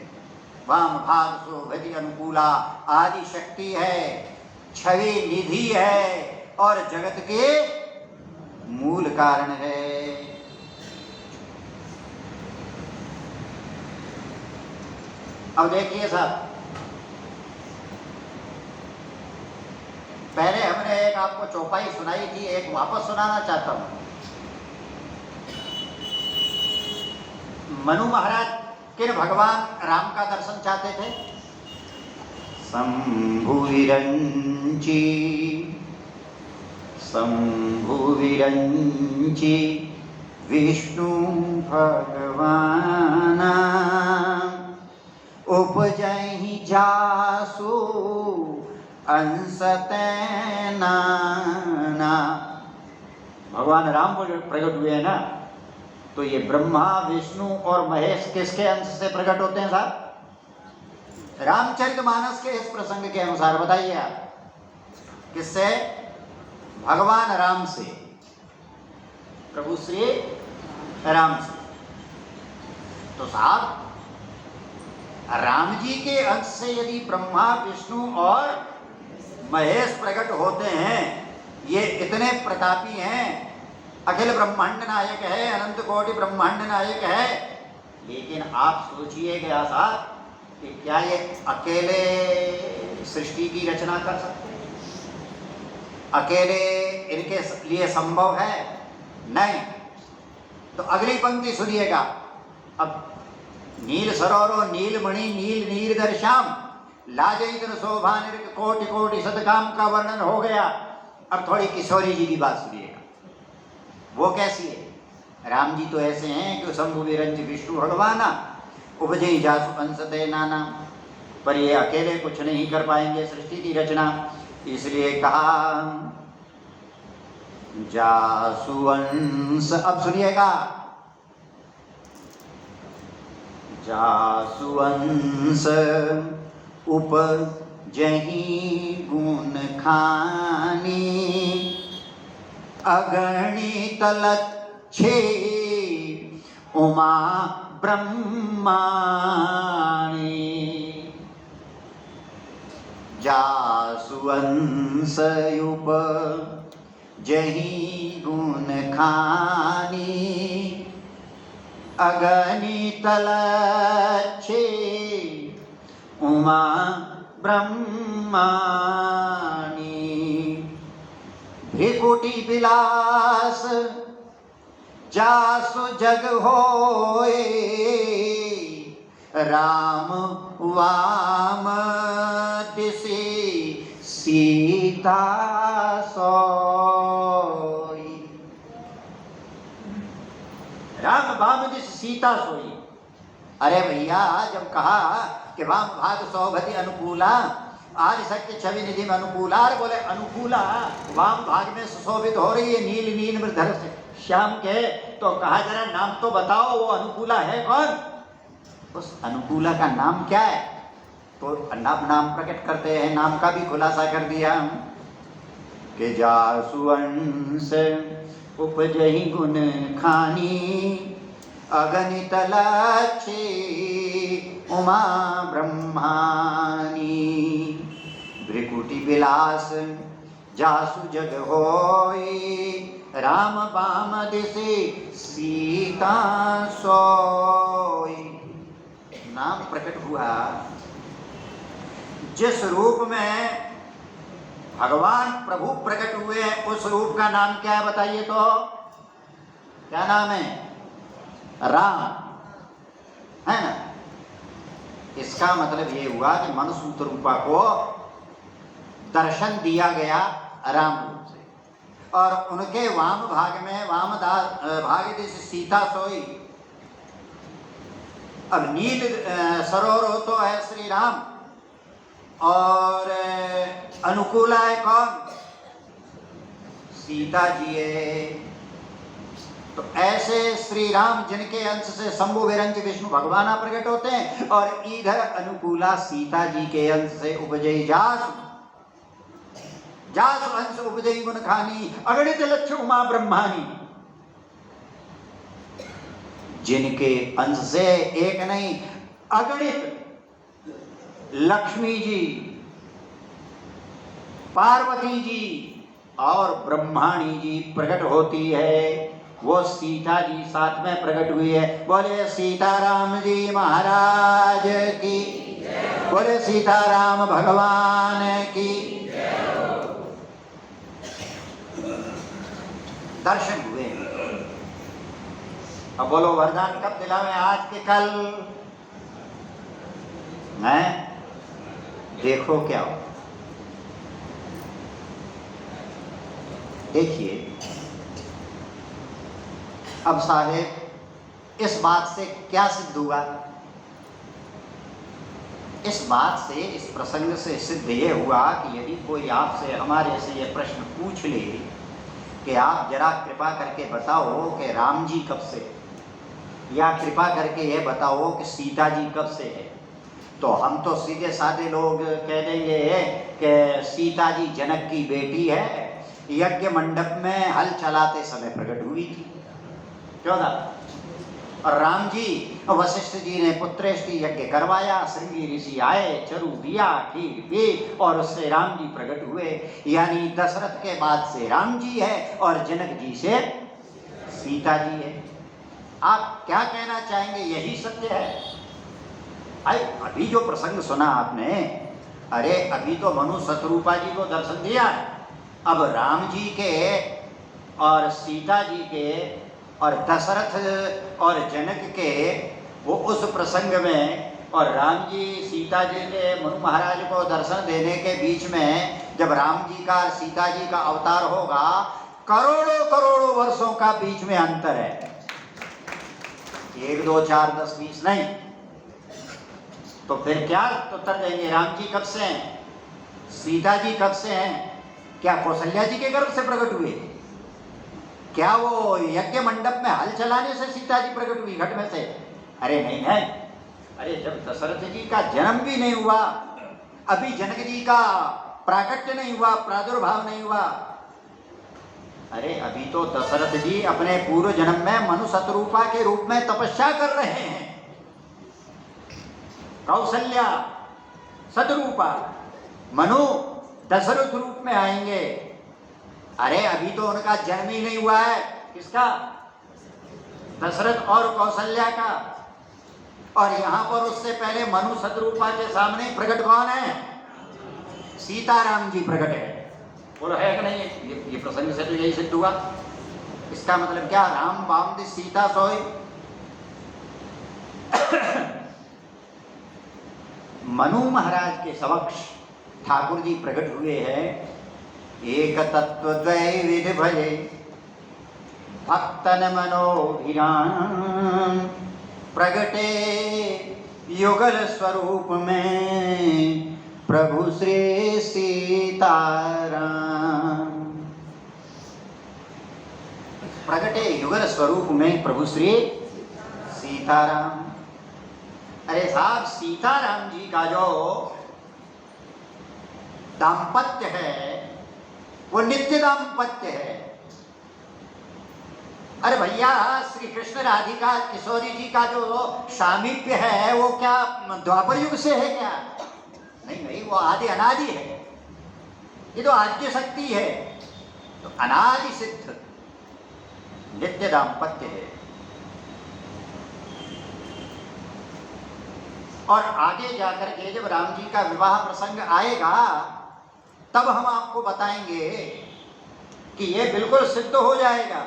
वाम भाग शोभति अनुकूला आदि शक्ति है, छवि निधि है और जगत के मूल कारण है। अब देखिए साहब, पहले हमने एक आपको चौपाई सुनाई थी, एक वापस सुनाना चाहता हूं। मनु महाराज किन भगवान राम का दर्शन चाहते थे? शंभुविरंची विष्णु भगवान उपजहि जासु अंसतेना। भगवान राम प्रकट हुए हैं ना, तो ये ब्रह्मा विष्णु और महेश किसके अंश से प्रकट होते हैं साहब? रामचरितमानस के इस प्रसंग के अनुसार बताइए आप, किससे? भगवान राम से, प्रभु श्री राम से। तो साहब राम जी के अंश से यदि ब्रह्मा विष्णु और महेश प्रकट होते हैं, ये इतने प्रतापी हैं, अखिल ब्रह्मांड नायक है, अनंत कोटि ब्रह्मांड नायक है, लेकिन आप सोचिएगा साहब कि क्या ये अकेले सृष्टि की रचना कर सकते हैं? अकेले इनके लिए संभव है? नहीं। तो अगली पंक्ति सुनिएगा। अब नील सरोरो नीलमणि नील नीरदर श्याम लाजैतन शोभा निरक कोटि कोटि सतकाम का वर्णन हो गया। अब थोड़ी किशोरी जी की बात सुनिएगा। वो कैसी है? राम जी तो ऐसे हैं कि शंभु विरंच विष्णु भगवान उपजई जासु अंशते नाना, पर ये अकेले कुछ नहीं कर पाएंगे सृष्टि की रचना, इसलिए कहा जासुवंश। अब सुनिएगा, जासुवंश उपजहि गुण खानी अगणित लच्छे उमा ब्रह्माणी। जासुवंश उपजहि गुण खानी अगणित लच्छे उमा ब्रह्माणी। भ्रिकुटी विलास जासु जग होए राम वाम दिशि सीता सोई। राम वाम दिशि सीता सोई। अरे भैया, जब कहा कि वाम भाग सौभति अनुकूला आज शक्ति छवि निधि में अनुकूला, अरे बोले अनुकूला वाम भाग में सुशोभित हो रही है नील नील मृधर से श्याम के, तो कहा जरा नाम तो बताओ, वो अनुकूला है कौन? उस अनुकूला का नाम क्या है? तो नाम प्रकट करते हैं, नाम का भी खुलासा कर दिया कि जासुवंश उपजहि गुण खानी अगणित लच्छे उमा ब्रह्मानी। भ्रिकुटी विलास जासु जग होई राम वाम दिशि सीता सोई। नाम प्रकट हुआ। जिस रूप में भगवान प्रभु प्रकट हुए हैं उस रूप का नाम क्या है बताइए तो? क्या नाम है? राम, है ना? इसका मतलब ये हुआ कि मनुष्य रूपा को दर्शन दिया गया राम रूप से, और उनके वाम भाग में वाम भाग दिशि सीता सोई। अब नील सरोवर हो तो है श्री राम, और अनुकूला है कौन? सीता जी है। तो ऐसे श्री राम जिनके अंश से शंभु विरंच विष्णु भगवान प्रकट होते हैं, और इधर अनुकूला सीता जी के अंश से उपजई जासु अंश उपजई गुण खानी अगणित लक्ष्य उमा ब्रह्मानी। जिनके अंश से एक नहीं अगणित लक्ष्मी जी, पार्वती जी और ब्रह्माणी जी प्रकट होती है, वो सीता जी साथ में प्रकट हुई है। बोले सीताराम जी महाराज की, बोले सीताराम भगवान की। दर्शन हुए। अब बोलो वरदान कब दिलावे? आज के कल। मैं देखो क्या हो। देखिए अब साहेब इस बात से क्या सिद्ध हुआ? इस बात से, इस प्रसंग से सिद्ध ये हुआ कि यदि कोई आपसे हमारे से ये प्रश्न पूछ ले कि आप जरा कृपा करके बताओ कि राम जी कब से, या कृपा करके ये बताओ कि सीता जी कब से है, तो हम तो सीधे साधे लोग कह देंगे कि सीता जी जनक की बेटी है, यज्ञ मंडप में हल चलाते समय प्रकट हुई थी। क्यों ना? और राम जी, वशिष्ठ जी ने पुत्रेष्टि यज्ञ करवाया, श्रृंगी ऋषि आए, चरु दिया, खीर पी, और उससे राम जी प्रकट हुए। यानी दशरथ के बाद से राम जी है और जनक जी से सीता जी है। आप क्या कहना चाहेंगे? यही सत्य है। अभी जो प्रसंग सुना आपने, अरे अभी तो मनु शतरूपा जी को दर्शन दिया है। अब राम जी के और सीता जी के और दशरथ और जनक के वो उस प्रसंग में, और राम जी सीता जी के मनु महाराज को दर्शन देने के बीच में जब राम जी का और सीता जी का अवतार होगा, करोड़ों करोड़ों वर्षों का बीच में अंतर है। 1 2 4 10 20 नहीं। तो फिर क्या उत्तर देंगे? राम जी कब से हैं? सीता जी कब से हैं? क्या कौशल्या जी के गर्भ से प्रकट हुए? क्या वो यज्ञ मंडप में हल चलाने से सीता जी प्रकट हुई घट में से? अरे नहीं नहीं। अरे जब दशरथ जी का जन्म भी नहीं हुआ, अभी जनक जी का प्राकट्य नहीं हुआ, प्रादुर्भाव नहीं हुआ, अरे अभी तो दशरथ जी अपने पूर्व जन्म में मनु शतरूपा के रूप में तपस्या कर रहे हैं। कौशल्या शतरूपा, मनु दशरथ रूप में आएंगे। अरे अभी तो उनका जन्म ही नहीं हुआ है। किसका? दशरथ और कौशल्या का। और यहां पर उससे पहले मनु शतरूपा के सामने प्रकट कौन है? सीताराम जी प्रकट है। बोलो है कि नहीं? ये प्रसंग से तो यही सिद्ध हुआ। इसका मतलब क्या? राम बाम सीता सोई। मनु महाराज के समक्ष ठाकुर जी प्रकट हुए हैं। एक तत्व द्वय विधि भजे भक्तन मनोभिराम, प्रगटे युगल स्वरूप में प्रभु श्री सीताराम। प्रगटे युगल स्वरूप में प्रभु श्री सीताराम। अरे साहब, सीताराम जी का जो दाम्पत्य है वो नित्य दाम्पत्य है। अरे भैया, श्री कृष्ण राधिका किशोरी जी का जो सामीप्य है वो क्या द्वापर युग से है क्या? नहीं नहीं, वो आदि अनादि है। ये तो आद्य शक्ति है। तो अनादि सिद्ध नित्य दाम्पत्य है। और आगे जाकर के जब राम जी का विवाह प्रसंग आएगा तब हम आपको बताएंगे कि ये बिल्कुल सिद्ध हो जाएगा।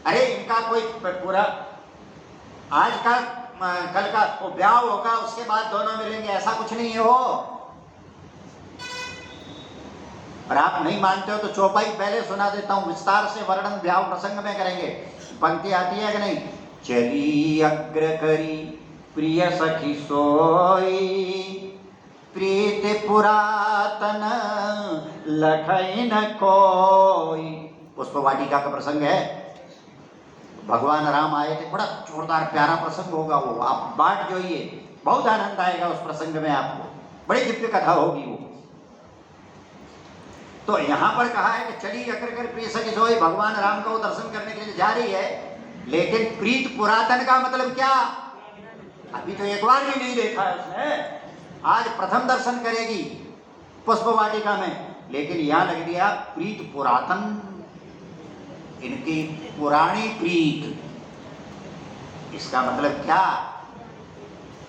अरे इनका कोई पूरा आज का कल का वो ब्याह होगा, उसके बाद दोनों मिलेंगे, ऐसा कुछ नहीं है। हो और आप नहीं मानते हो तो चौपाई पहले सुना देता हूं, विस्तार से वर्णन ब्याह प्रसंग में करेंगे। पंक्ति आती है कि नहीं? चली अग्र करी प्रिय सखी सोई, प्रीति पुरातन लखई न कोई। पुष्पवाटिका का प्रसंग है। भगवान राम आए थे, बड़ा जोरदार प्यारा प्रसंग होगा वो, आप बाट जोइए, बहुत आनंद आएगा उस प्रसंग में आपको, बड़ी दिव्य कथा होगी वो। तो यहां पर कहा है कि चली अग्र कर प्रिय सखी सोई, भगवान राम को दर्शन करने के लिए जा रही है। लेकिन प्रीत पुरातन का मतलब क्या? अभी तो एक बार भी नहीं देखा है उसने, आज प्रथम दर्शन करेगी पुष्पवाटिका में। लेकिन यहां लग दिया प्रीत पुरातन, इनकी पुरानी प्रीत। इसका मतलब क्या?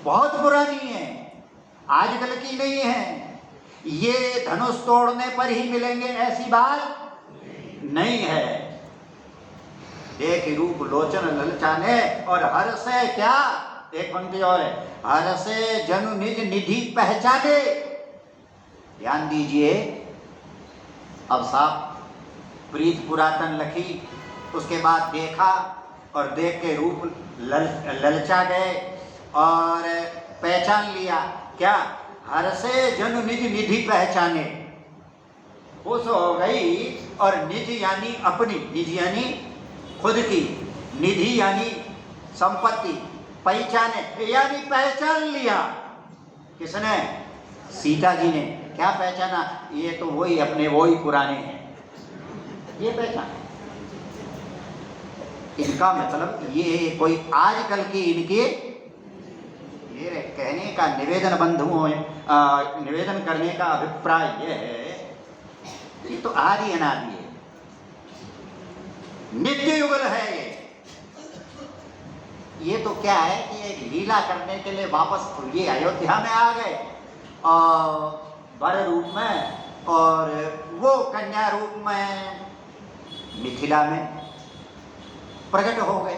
बहुत पुरानी है, आजकल की नहीं है। ये धनुष तोड़ने पर ही मिलेंगे ऐसी बात नहीं है। देख रूप लोचन ललचाने और हर से क्या, एक पंक्ति और है, हर से जनु निज निधि पहचाने। ध्यान दीजिए, अब साफ प्रीत पुरातन लखी, उसके बाद देखा और देख के रूप ललचा गए और पहचान लिया। क्या, हर से जनु निज निधि पहचाने, खुश हो गई। और निज यानी अपनी, निज यानी खुद की, निधि यानी संपत्ति, पहचाने यानी पहचान लिया। किसने? सीता जी ने। क्या पहचाना? ये तो वही अपने, वही पुराने हैं, ये पहचान। इनका मतलब ये कोई आजकल की इनके ये कहने का निवेदन बंधुओं, निवेदन करने का अभिप्राय ये है, ये तो आदि अनादि है, नित्य युगल है ये तो क्या है कि एक लीला करने के लिए वापस ये अयोध्या में आ गए और वर रूप में, और वो कन्या रूप में मिथिला में प्रकट हो गए।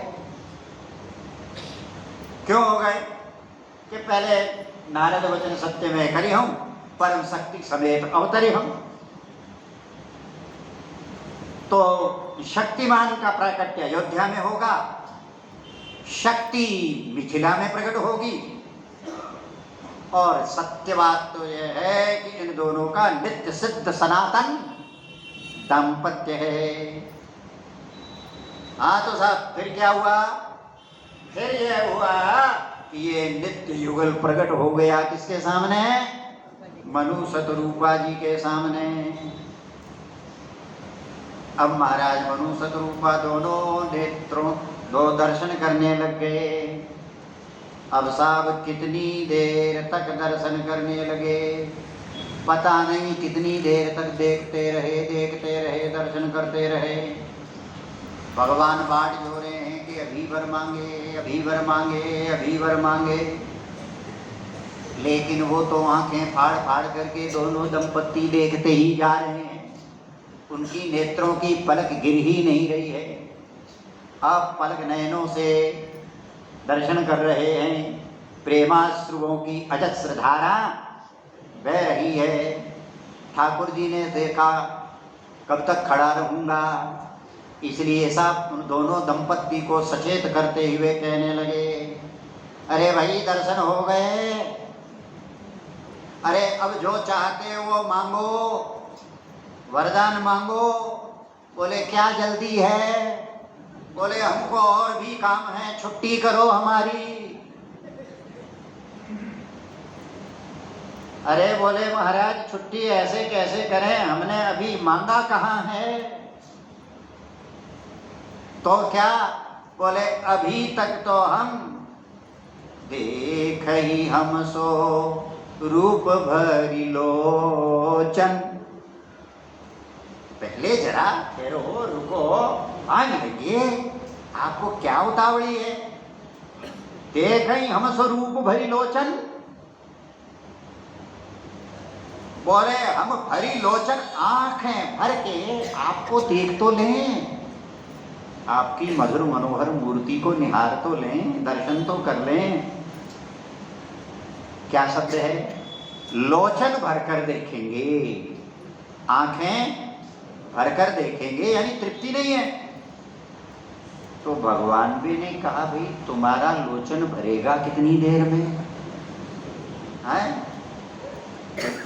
क्यों हो गए? कि पहले नारद वचन सत्य में करी हूं, परम शक्ति समेत अवतरी हूं। तो शक्तिमान का प्राकट्य अयोध्या में होगा, शक्ति मिथिला में प्रकट होगी। और सत्य बात तो यह है कि इन दोनों का नित्य सिद्ध सनातन दाम्पत्य है। हाँ तो साहब फिर क्या हुआ? फिर यह हुआ कि ये नित्य युगल प्रकट हो गया किसके सामने? मनु शतरूपा जी के सामने। अब महाराज मनु शतरूपा दोनों नेत्रों दो दर्शन करने लग गए। अब साहब कितनी देर तक दर्शन करने लगे, पता नहीं कितनी देर तक देखते रहे, दर्शन करते रहे। भगवान बाट जो रहे हैं कि अभी वर मांगे, अभी वर मांगे, अभी वर मांगे, लेकिन वो तो आंखें फाड़ फाड़ करके दोनों दंपत्ति देखते ही जा रहे हैं। उनकी नेत्रों की पलक गिर ही नहीं रही है। अब पलक नयनों से दर्शन कर रहे हैं, प्रेमाश्रुओं की अजस्र धारा बह रही है। ठाकुर जी ने देखा कब तक खड़ा रहूँगा, इसलिए सब उन दोनों दंपत्ति को सचेत करते हुए कहने लगे, अरे भाई दर्शन हो गए, अरे अब जो चाहते हो वो मांगो, वरदान मांगो। बोले क्या जल्दी है? बोले हमको और भी काम है, छुट्टी करो हमारी। अरे बोले महाराज छुट्टी ऐसे कैसे करें, हमने अभी मांगा कहाँ है? तो क्या? बोले अभी तक तो हम देख ही हम सो रूप भरी लोचन। पहले जरा ठहरो, रुको, आने लगिए, आपको क्या उतावली है? देख ही हम सो रूप भरी लोचन। बोले हम भरी लोचन आंखें भर के आपको देख तो लें, आपकी मधुर मनोहर मूर्ति को निहार तो लें, दर्शन तो कर लें। क्या शब्द है? लोचन भरकर देखेंगे, आंखें भरकर देखेंगे, यानी तृप्ति नहीं है। तो भगवान भी ने कहा भाई तुम्हारा लोचन भरेगा कितनी देर में है?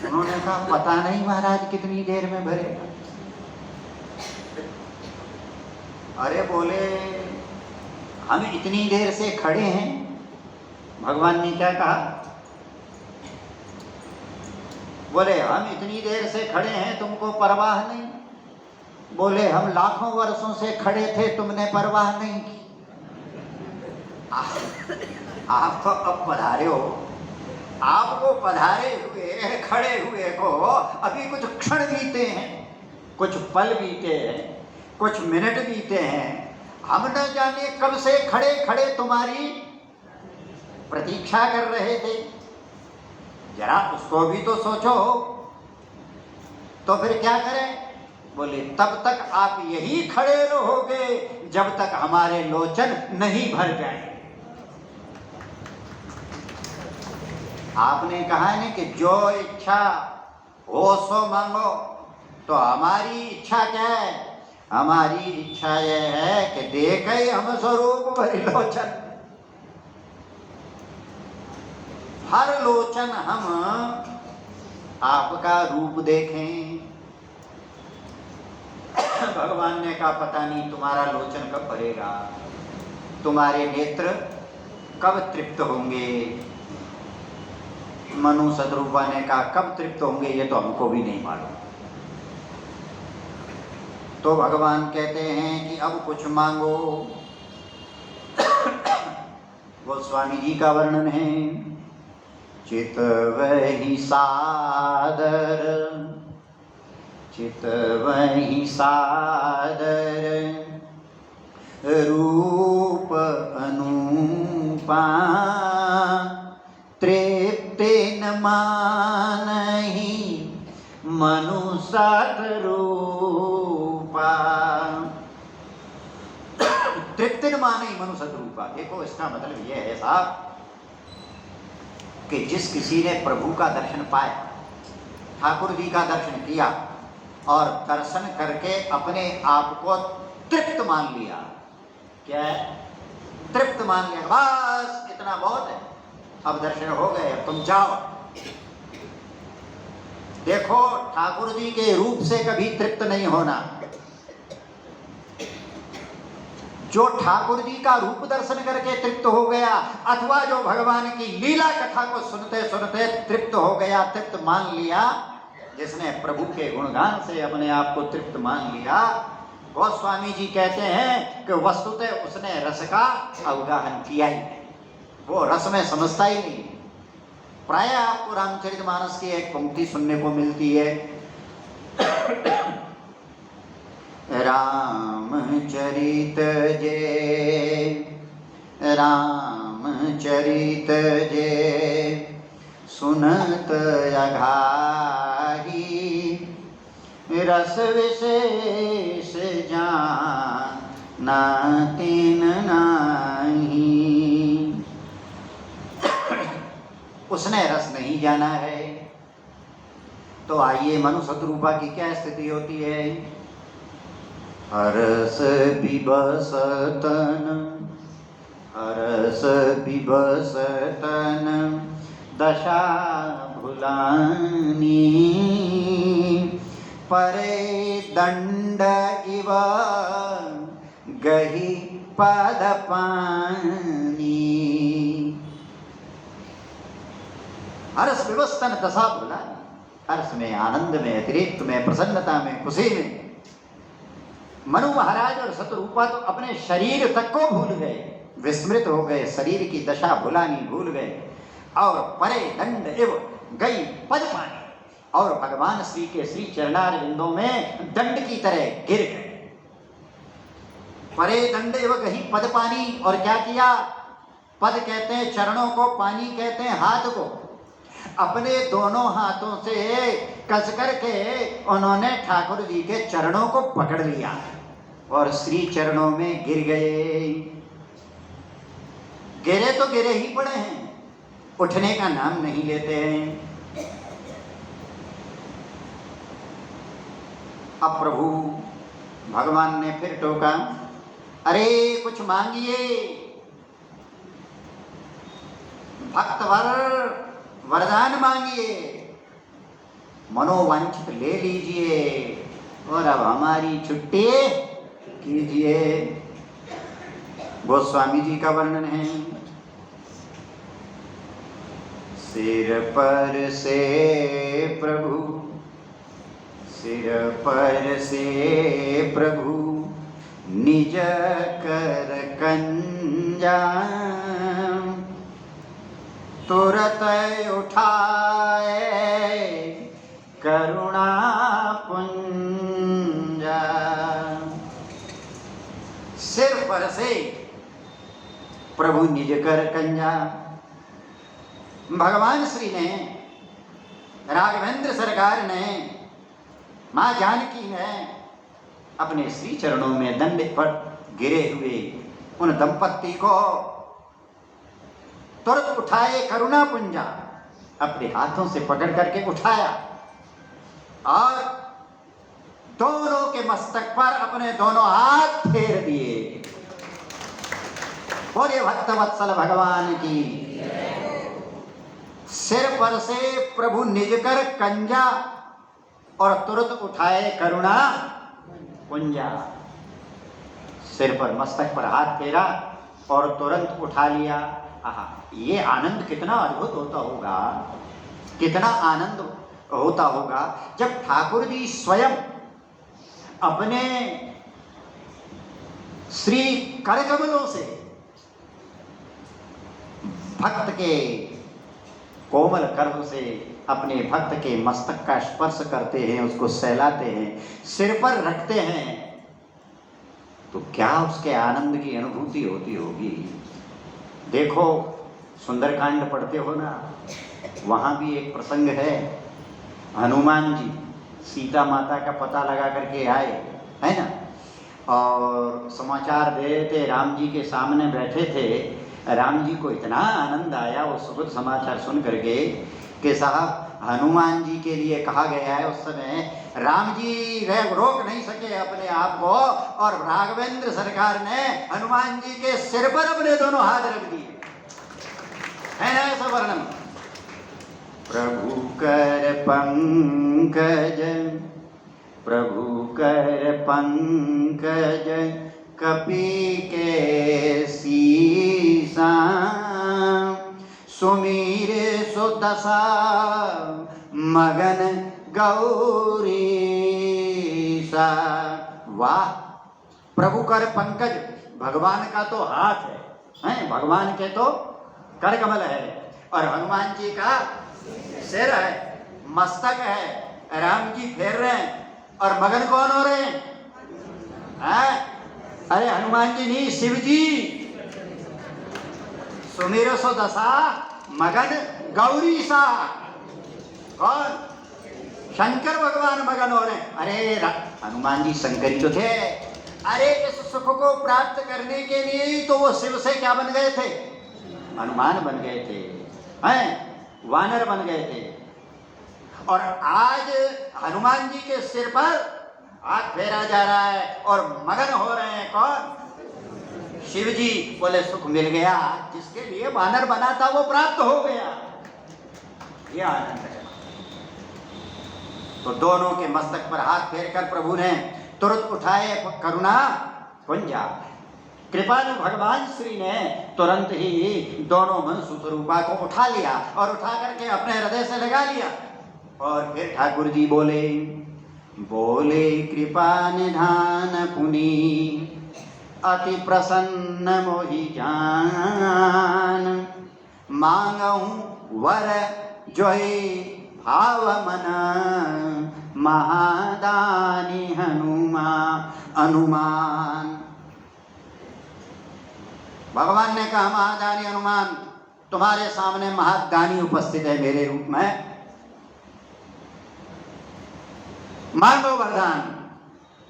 उन्होंने कहा पता नहीं महाराज कितनी देर में भरेगा। अरे बोले हम इतनी देर से खड़े हैं। भगवान ने क्या कहा? बोले हम इतनी देर से खड़े हैं, तुमको परवाह नहीं। बोले हम लाखों वर्षों से खड़े थे, तुमने परवाह नहीं की। आप तो अब पधारे हो, आपको पधारे हुए खड़े हुए को अभी कुछ क्षण बीते हैं, कुछ पल बीते हैं, कुछ मिनट बीते हैं। हम न जाने कब से खड़े खड़े तुम्हारी प्रतीक्षा कर रहे थे। जरा उसको भी तो सोचो। तो फिर क्या करें? बोले तब तक आप यही खड़े रहोगे जब तक हमारे लोचन नहीं भर जाए। आपने कहा है ना कि जो इच्छा हो सो मांगो, तो हमारी इच्छा क्या है? हमारी इच्छा यह है कि देखे हम स्वरूप भरी लोचन, हर लोचन हम आपका रूप देखें। भगवान ने कहा पता नहीं तुम्हारा लोचन कब भरेगा, तुम्हारे नेत्र कब तृप्त होंगे। मनु सतरूपा ने कहा कब तृप्त होंगे ये तो हमको भी नहीं मालूम। तो भगवान कहते हैं कि अब कुछ मांगो। गोस्वामी जी का वर्णन है, चितवहि सादर, चितवहि सादर, रूप अनूपा, तृप्ति न मानहि मनु सतरूपा। तृप्ति न मानहि मनु सतरूपा। देखो इसका मतलब यह है साहब कि जिस किसी ने प्रभु का दर्शन पाया, ठाकुर जी का दर्शन किया और दर्शन करके अपने आप को तृप्त मान लिया, क्या है? तृप्त मान लिया, बस इतना बहुत है, अब दर्शन हो गए, अब तुम जाओ। देखो ठाकुर जी के रूप से कभी तृप्त नहीं होना। जो ठाकुर जी का रूप दर्शन करके तृप्त हो गया, अथवा जो भगवान की लीला कथा को सुनते सुनते तृप्त हो गया, तृप्त मान लिया, जिसने प्रभु के गुणगान से अपने आप को तृप्त मान लिया, गोस्वामी जी कहते हैं कि वस्तुतः उसने रस का अवगाहन किया ही नहीं, वो रस में समझता ही नहीं। प्राय आपको रामचरितमानस की एक पंक्ति सुनने को मिलती है, रामचरित जे, रामचरित जे, सुनत अघाही, रस विशेष जाना तिन नाही। उसने रस नहीं जाना है। तो आइए मनु सतरूपा की क्या स्थिति होती है? हरस बिबसतन, हरस बिबसतन, दशा भुलानी, परे दंड इव गही पद पानी। हर्ष विवस्तन दशा भुलानी, हर्ष में, आनंद में, अतिरिक्त में, प्रसन्नता में, खुशी में मनु महाराज और सतरूपा तो अपने शरीर तक को भूल गए, विस्मृत हो गए, शरीर की दशा भुलानी भूल गए, और परे दंड एव गई पद पानी, और भगवान श्री के श्री चरणार बिंदों में दंड की तरह गिर गए। परे दंड एव गही पद पानी, और क्या किया? पद कहते हैं चरणों को, पानी कहते हैं हाथ को। अपने दोनों हाथों से कस करके उन्होंने ठाकुर जी के चरणों को पकड़ लिया और श्री चरणों में गिर गए। गिरे तो गिरे ही पड़े हैं, उठने का नाम नहीं लेते हैं। अब प्रभु भगवान ने फिर टोका, अरे कुछ मांगिए, भक्तवर वरदान मांगिए, मनोवांछित ले लीजिए और अब हमारी छुट्टी कीजिए। गोस्वामी जी का वर्णन है, सिर पर से प्रभु, सिर पर से प्रभु निज कर कंजा, तुरत उठाए करुणा पुंजा। सिर पर से प्रभु निज कर कंजा। भगवान श्री ने, राघवेंद्र सरकार ने, माँ जानकी ने अपने श्री चरणों में दंडित पर गिरे हुए उन दंपत्ति को तुरंत उठाए करुणा पुंजा, अपने हाथों से पकड़ करके उठाया और दोनों के मस्तक पर अपने दोनों हाथ फेर दिए। बोले भक्तवत्सल भगवान की। सिर पर से प्रभु निज कर कंजा और तुरंत उठाए करुणा पुंजा। सिर पर मस्तक पर हाथ फेरा और तुरंत उठा लिया। आहा, ये आनंद कितना अद्भुत होता होगा, कितना आनंद होता होगा जब ठाकुर जी स्वयं अपने श्री करकमलों से भक्त के कोमल कर्म से अपने भक्त के मस्तक का स्पर्श करते हैं, उसको सहलाते हैं, सिर पर रखते हैं, तो क्या उसके आनंद की अनुभूति होती होगी। देखो सुंदरकांड पढ़ते हो ना, वहां भी एक प्रसंग है। हनुमान जी सीता माता का पता लगा करके आए, है ना, और समाचार दे रहे थे, राम जी के सामने बैठे थे। राम जी को इतना आनंद आया वो सुखद समाचार सुन करके कि साहब हनुमान जी के लिए कहा गया है, उस समय राम जी रोक नहीं सके अपने आप को और राघवेंद्र सरकार ने हनुमान जी के सिर पर अपने दोनों हाथ रख दिए, है ना ऐसा वर्णन। प्रभु कर पंकज, प्रभु कर पंकज कपि के सीसा, सुमीर सुदशा मगन गौरी सा। वाह, प्रभु कर पंकज, भगवान का तो हाथ है, भगवान के तो कर कमल है, और हनुमान जी का सिर है, मस्तक है, राम जी फेर रहे हैं, और मगन कौन हो रहे हैं? अरे हनुमान जी नहीं, शिव जी। सुमिर सो दशा मगन गौरी सा। कौन? शंकर भगवान मगन हो रहे। अरे हनुमान जी शंकरी तो थे। अरे इस सुख को प्राप्त करने के लिए ही तो वो शिव से क्या बन गए थे? हनुमान बन गए थे, हैं, वानर बन गए थे। और आज हनुमान जी के सिर पर हाथ फेरा जा रहा है और मगन हो रहे हैं कौन? शिव जी। बोले सुख मिल गया, जिसके लिए वानर बना था वो प्राप्त हो गया। ये आनंद है। तो दोनों के मस्तक पर हाथ फेरकर प्रभु ने तुरंत उठाए करुणा पुंजा। कृपालु भगवान श्री ने तुरंत ही दोनों मनुष्य स्वरूपा को उठा लिया और उठा करके अपने हृदय से लगा लिया। और फिर ठाकुर जी बोले, बोले कृपा निधान पुनि, अति प्रसन्न मोहि जान, मांगहूँ वर जोई भाव मन, महादानी हनुमान। भगवान ने कहा, महादानी हनुमान, तुम्हारे सामने महादानी उपस्थित है मेरे रूप में, मांगो वरदान।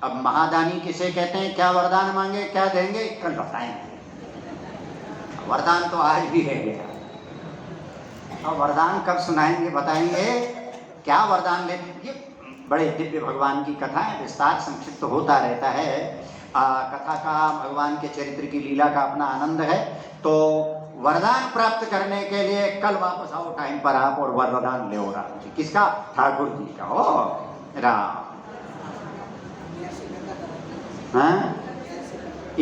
अब महादानी किसे कहते हैं, क्या वरदान मांगे, क्या देंगे, कल बताएंगे। वरदान तो आज भी है गया, और वरदान कब सुनाएंगे, बताएंगे। क्या वरदान ले, ये बड़े दिव्य भगवान की कथाएं विस्तार संक्षिप्त होता रहता है। कथा का, भगवान के चरित्र की लीला का अपना आनंद है। तो वरदान प्राप्त करने के लिए कल वापस आओ टाइम पर आप और वरदान ले। राम जी किसका? ठाकुर जी का। हो राम, हाँ